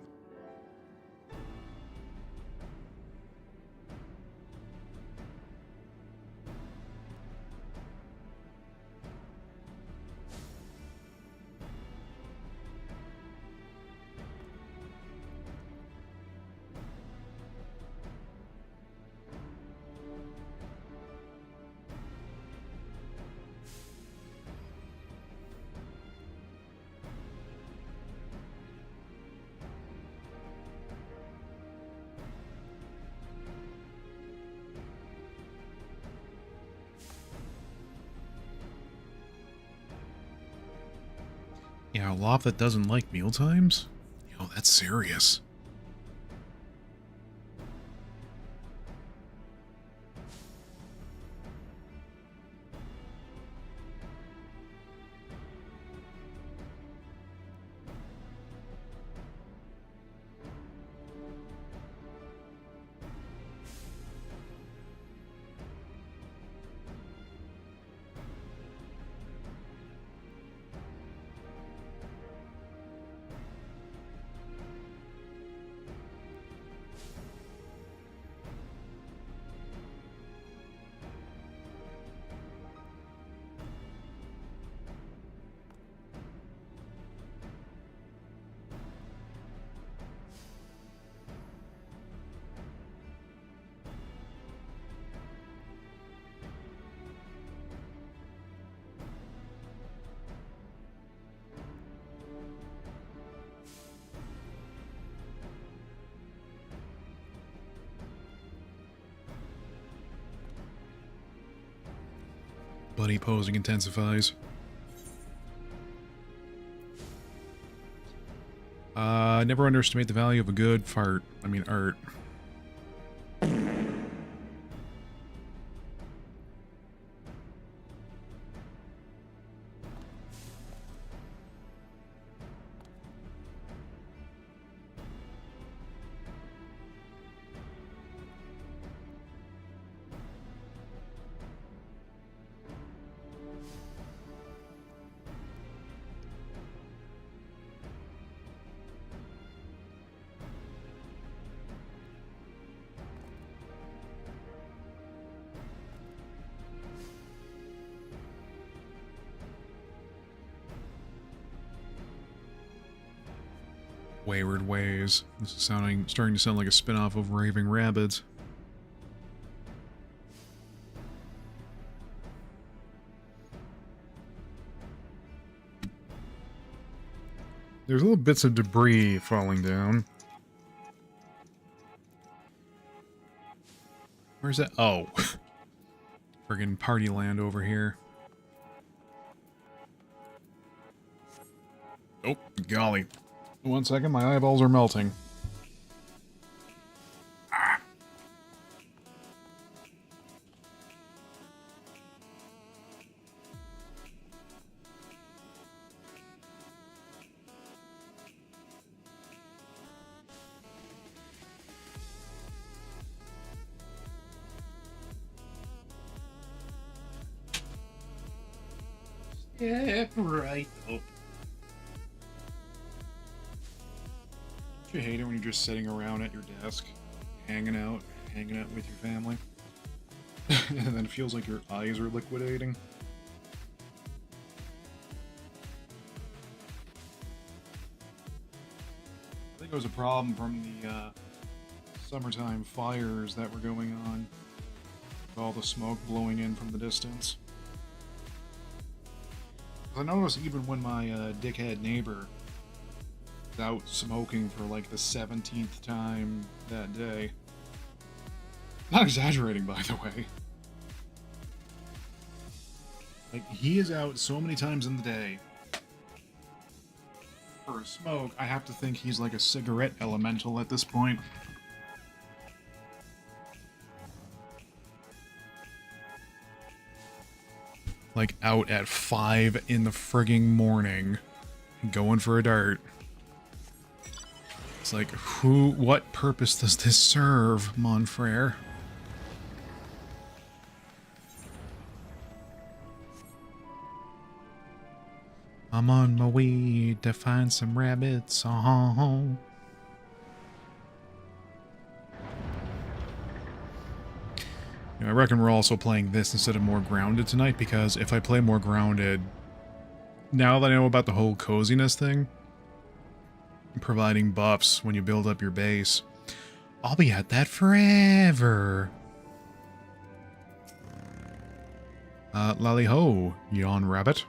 [SPEAKER 2] Yeah, a lob that doesn't like mealtimes? Yo, that's serious. Buddy posing intensifies. Never underestimate the value of a good fart. I mean, art. Wayward Ways. This is starting to sound like a spin-off of Raving Rabbids. There's little bits of debris falling down. Where's that? Oh. Friggin' party land over here. Oh, golly. 1 second, my eyeballs are melting. Ah. Yeah, right. Don't you hate it when you're just sitting around at your desk, hanging out with your family, and then it feels like your eyes are liquidating? I think it was a problem from the summertime fires that were going on, with all the smoke blowing in from the distance. I noticed even when my dickhead neighbor was out smoking for like the 17th time that day. Not exaggerating, by the way. Like, he is out so many times in the day. For a smoke, I have to think he's like a cigarette elemental at this point. Like, out at 5 in the frigging morning, going for a dart. It's like, what purpose does this serve, mon frere? I'm on my way to find some rabbits. Oh. You know, I reckon we're also playing this instead of More Grounded tonight, because if I play More Grounded, now that I know about the whole coziness thing, providing buffs when you build up your base, I'll be at that forever. Lally ho, yawn rabbit.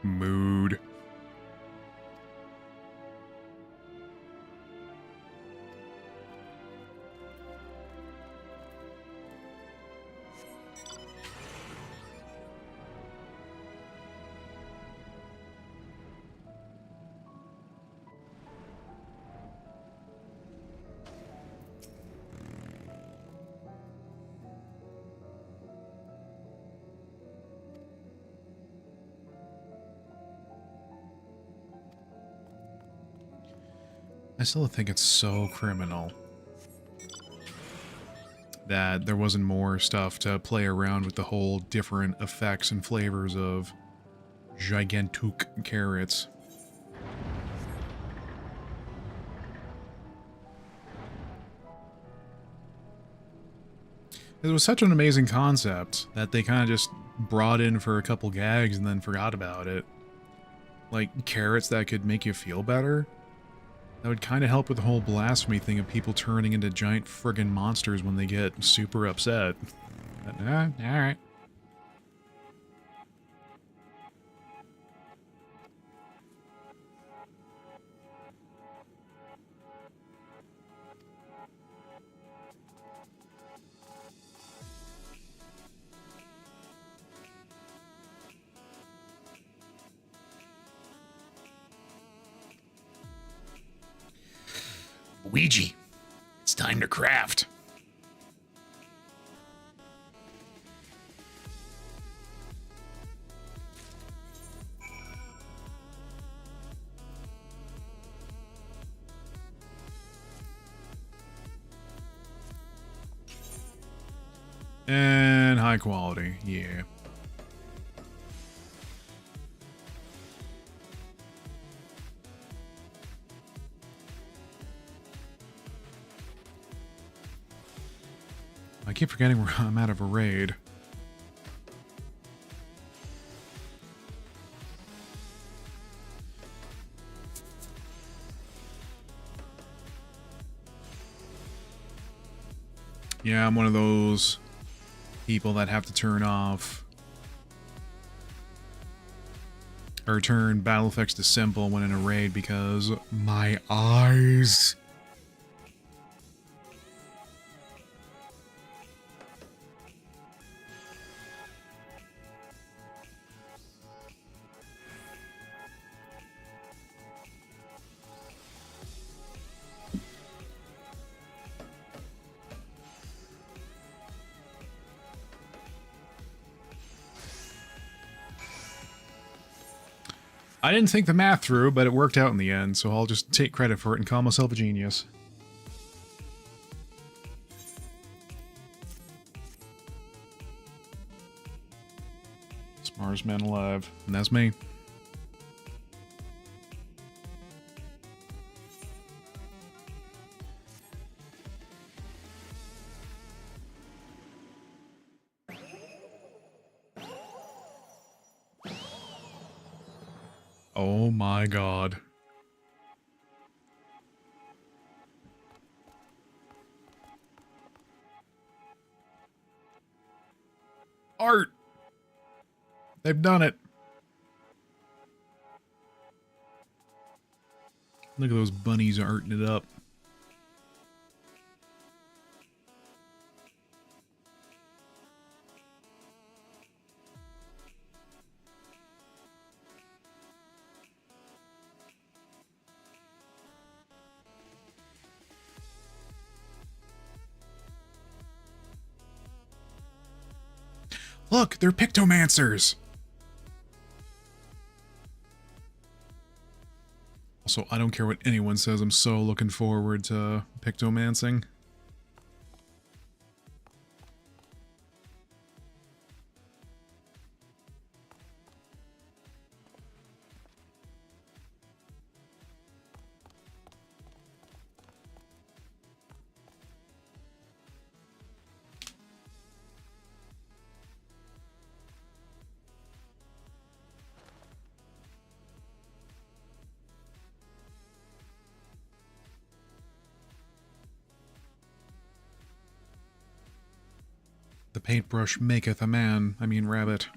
[SPEAKER 2] Mood. I still think it's so criminal that there wasn't more stuff to play around with the whole different effects and flavors of gigantic carrots. It was such an amazing concept that they kind of just brought in for a couple gags and then forgot about it. Like, carrots that could make you feel better? That would kind of help with the whole blasphemy thing of people turning into giant friggin' monsters when they get super upset. But, alright. Ouija, it's time to craft. And high quality, yeah. I keep forgetting I'm out of a raid. Yeah, I'm one of those people that have to turn off or turn battle effects to simple when in a raid because my eyes. I didn't think the math through, but it worked out in the end, so I'll just take credit for it and call myself a genius. Smartest man alive, and that's me. Oh my god. Art! They've done it. Look at those bunnies arting it up. Look, they're pictomancers! Also, I don't care what anyone says, I'm so looking forward to pictomancing. The paintbrush maketh a man, rabbit.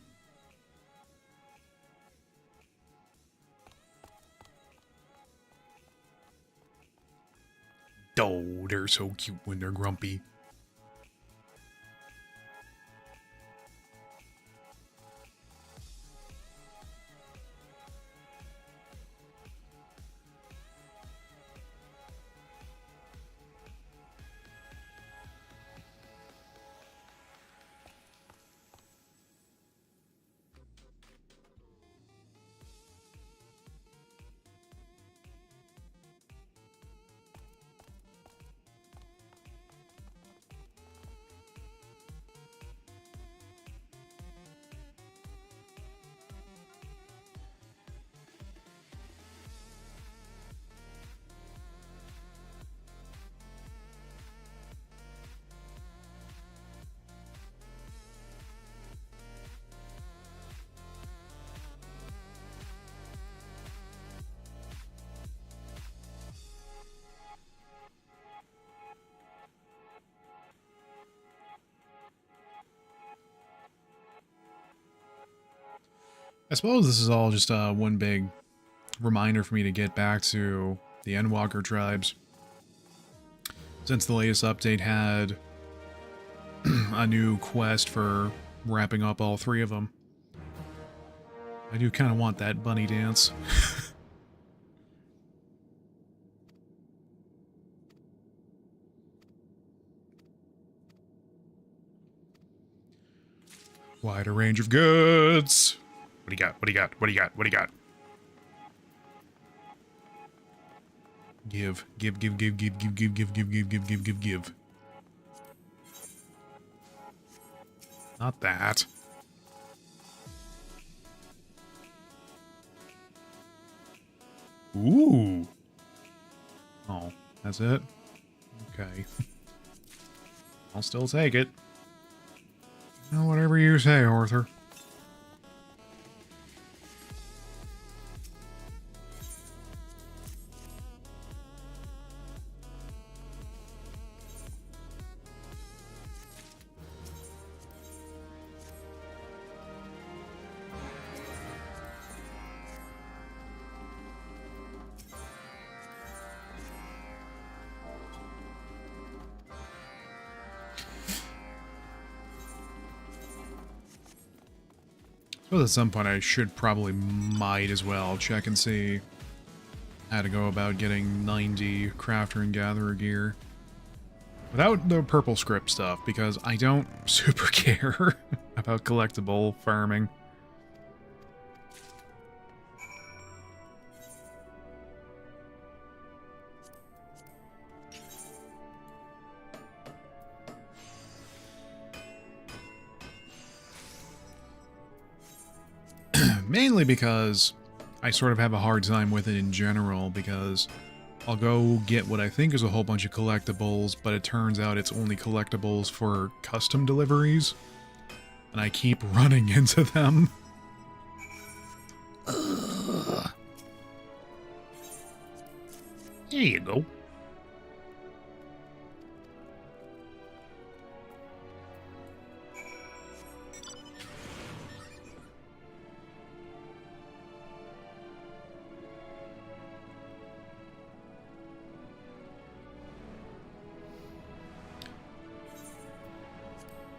[SPEAKER 2] Oh, they're so cute when they're grumpy. I suppose this is all just one big reminder for me to get back to the Endwalker tribes. Since the latest update had a new quest for wrapping up all three of them. I do kind of want that bunny dance. Wider range of goods. What do you got? What do you got? What do you got? What do you got? Give. Not that. Ooh. Oh, that's it? Okay. I'll still take it. Well, whatever you say, Arthur. Well, at some point I might as well check and see how to go about getting 90 crafter and gatherer gear. Without the purple script stuff, because I don't super care about collectible farming. Mainly because I sort of have a hard time with it in general, because I'll go get what I think is a whole bunch of collectibles, but it turns out it's only collectibles for custom deliveries, and I keep running into them. Ugh. There you go.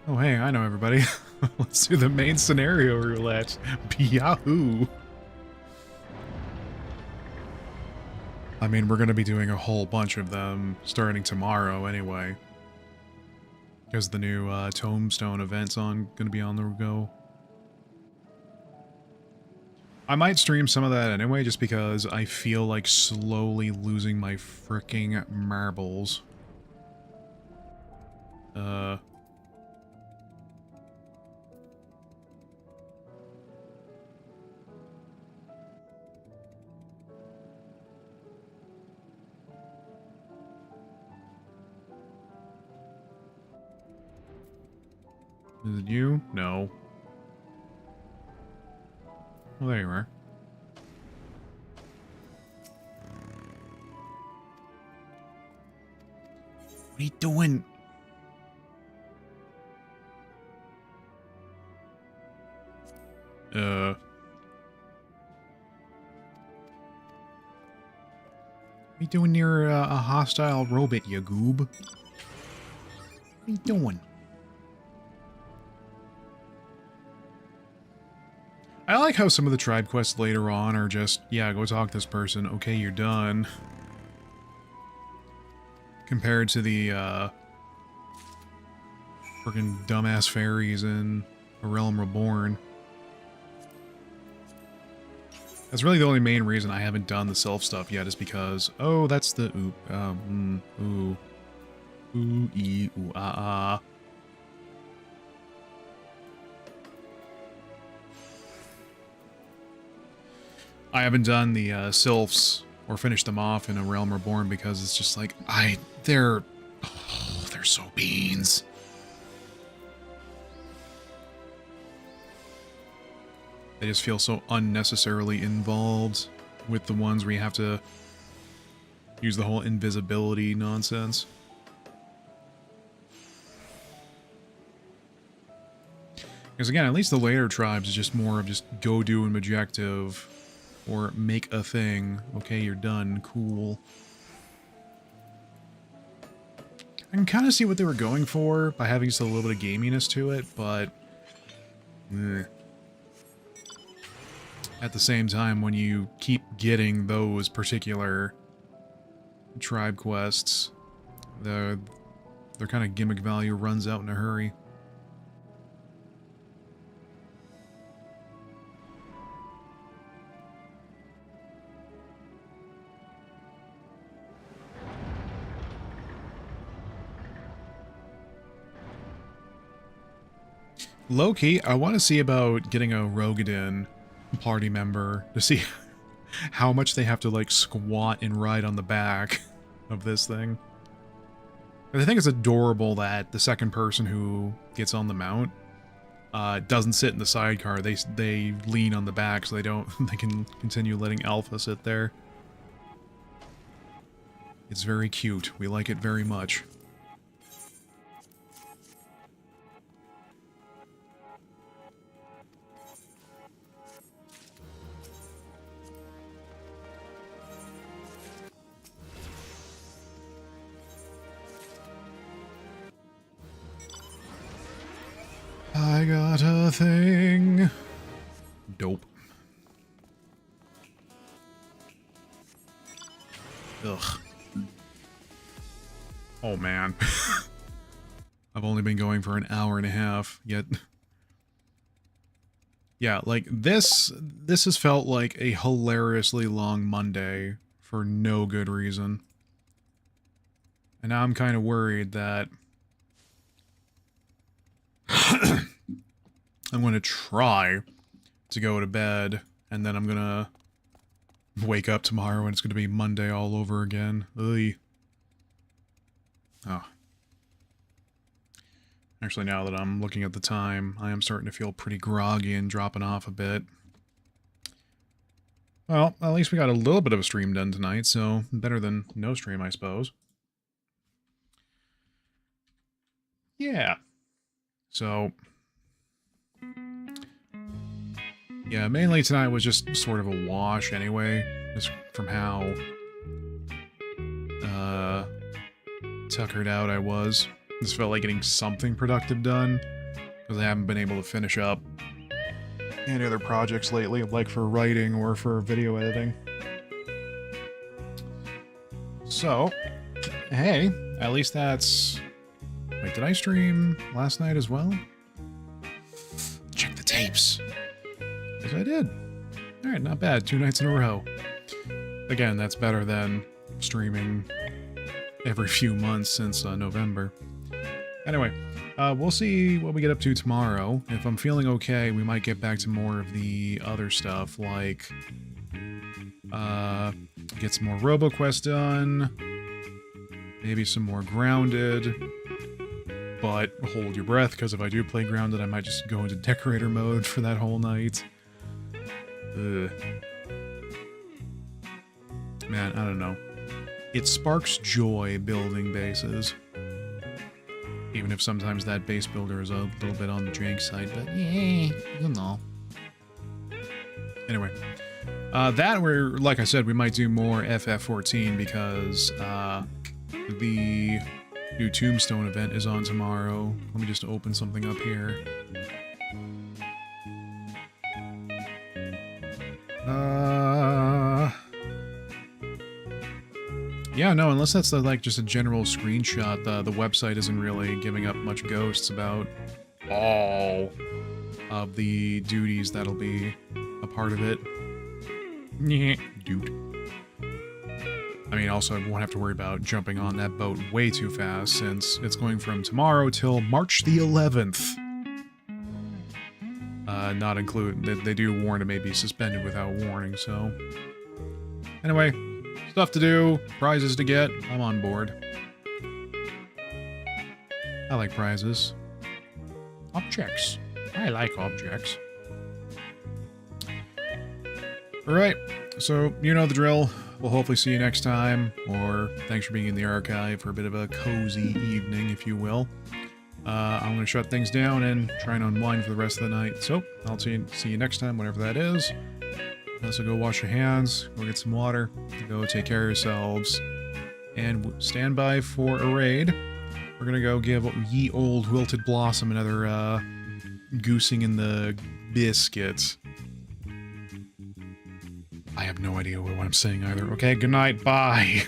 [SPEAKER 2] Oh, hey, I know everybody. Let's do the main scenario roulette. Yahoo! I mean, we're going to be doing a whole bunch of them starting tomorrow anyway. Because the new Tombstone event's going to be on the go. I might stream some of that anyway, just because I feel like slowly losing my fricking marbles. Is it you? No. Well, there you are. What are you doing? What are you doing near a hostile robot, you goob? What are you doing? I like how some of the tribe quests later on are just, yeah, go talk to this person, okay, you're done. Compared to the, freaking dumbass fairies in A Realm Reborn. That's really the only main reason I haven't done the self stuff yet, is because, oh, that's the, ah. I haven't done the sylphs or finished them off in A Realm Reborn because it's just like, they're so beans. They just feel so unnecessarily involved with the ones where you have to use the whole invisibility nonsense. Because again, at least the later tribes is just more of just go do an objective or make a thing. Okay, you're done. Cool. I can kind of see what they were going for by having just a little bit of gaminess to it, but at the same time, when you keep getting those particular tribe quests, their kind of gimmick value runs out in a hurry. Low-key, I want to see about getting a Rogadin party member to see how much they have to, like, squat and ride on the back of this thing. I think it's adorable that the second person who gets on the mount doesn't sit in the sidecar. They lean on the back so they can continue letting Alpha sit there. It's very cute. We like it very much. I got a thing. Dope. Ugh. Oh man. I've only been going for an hour and a half, yet... Yeah, like, this has felt like a hilariously long Monday for no good reason. And now I'm kind of worried that... I'm going to try to go to bed, and then I'm gonna wake up tomorrow and it's gonna be Monday all over again. Ugh. Oh. Actually, now that I'm looking at the time, I am starting to feel pretty groggy and dropping off a bit. Well, at least we got a little bit of a stream done tonight, so better than no stream, I suppose. Yeah. So, yeah, mainly tonight was just sort of a wash anyway, just from how tuckered out I was. Just felt like getting something productive done, because I haven't been able to finish up any other projects lately, like for writing or for video editing. So, hey, at least that's... Wait, did I stream last night as well? Check the tapes. Yes, I did. Alright, not bad. 2 nights in a row. Again, that's better than streaming every few months since November. Anyway, we'll see what we get up to tomorrow. If I'm feeling okay, we might get back to more of the other stuff, like get some more RoboQuest done, maybe some more Grounded, but hold your breath, because if I do play Grounded, I might just go into decorator mode for that whole night. Ugh. Man, I don't know. It sparks joy building bases. Even if sometimes that base builder is a little bit on the jank side, but yeah, you know. Anyway, like I said, we might do more FF14 because the new Tombstone event is on tomorrow. Let me just open something up here. Yeah, no, unless that's like just a general screenshot, the website isn't really giving up much ghosts about all of the duties that'll be a part of it. Yeah, dude. I mean, also, I won't have to worry about jumping on that boat way too fast, since it's going from tomorrow till March the 11th. Not include, they do warn it may be suspended without warning, so... Anyway, stuff to do, prizes to get, I'm on board. I like prizes. Objects. I like objects. Alright, so you know the drill. We'll hopefully see you next time, or thanks for being in the archive for a bit of a cozy evening, if you will. I'm going to shut things down and try and unwind for the rest of the night. So, I'll see you next time, whenever that is. So go wash your hands, go get some water, go take care of yourselves, and stand by for a raid. We're going to go give ye old Wilted Blossom another goosing in the biscuit. I have no idea what I'm saying either. Okay, good night, bye!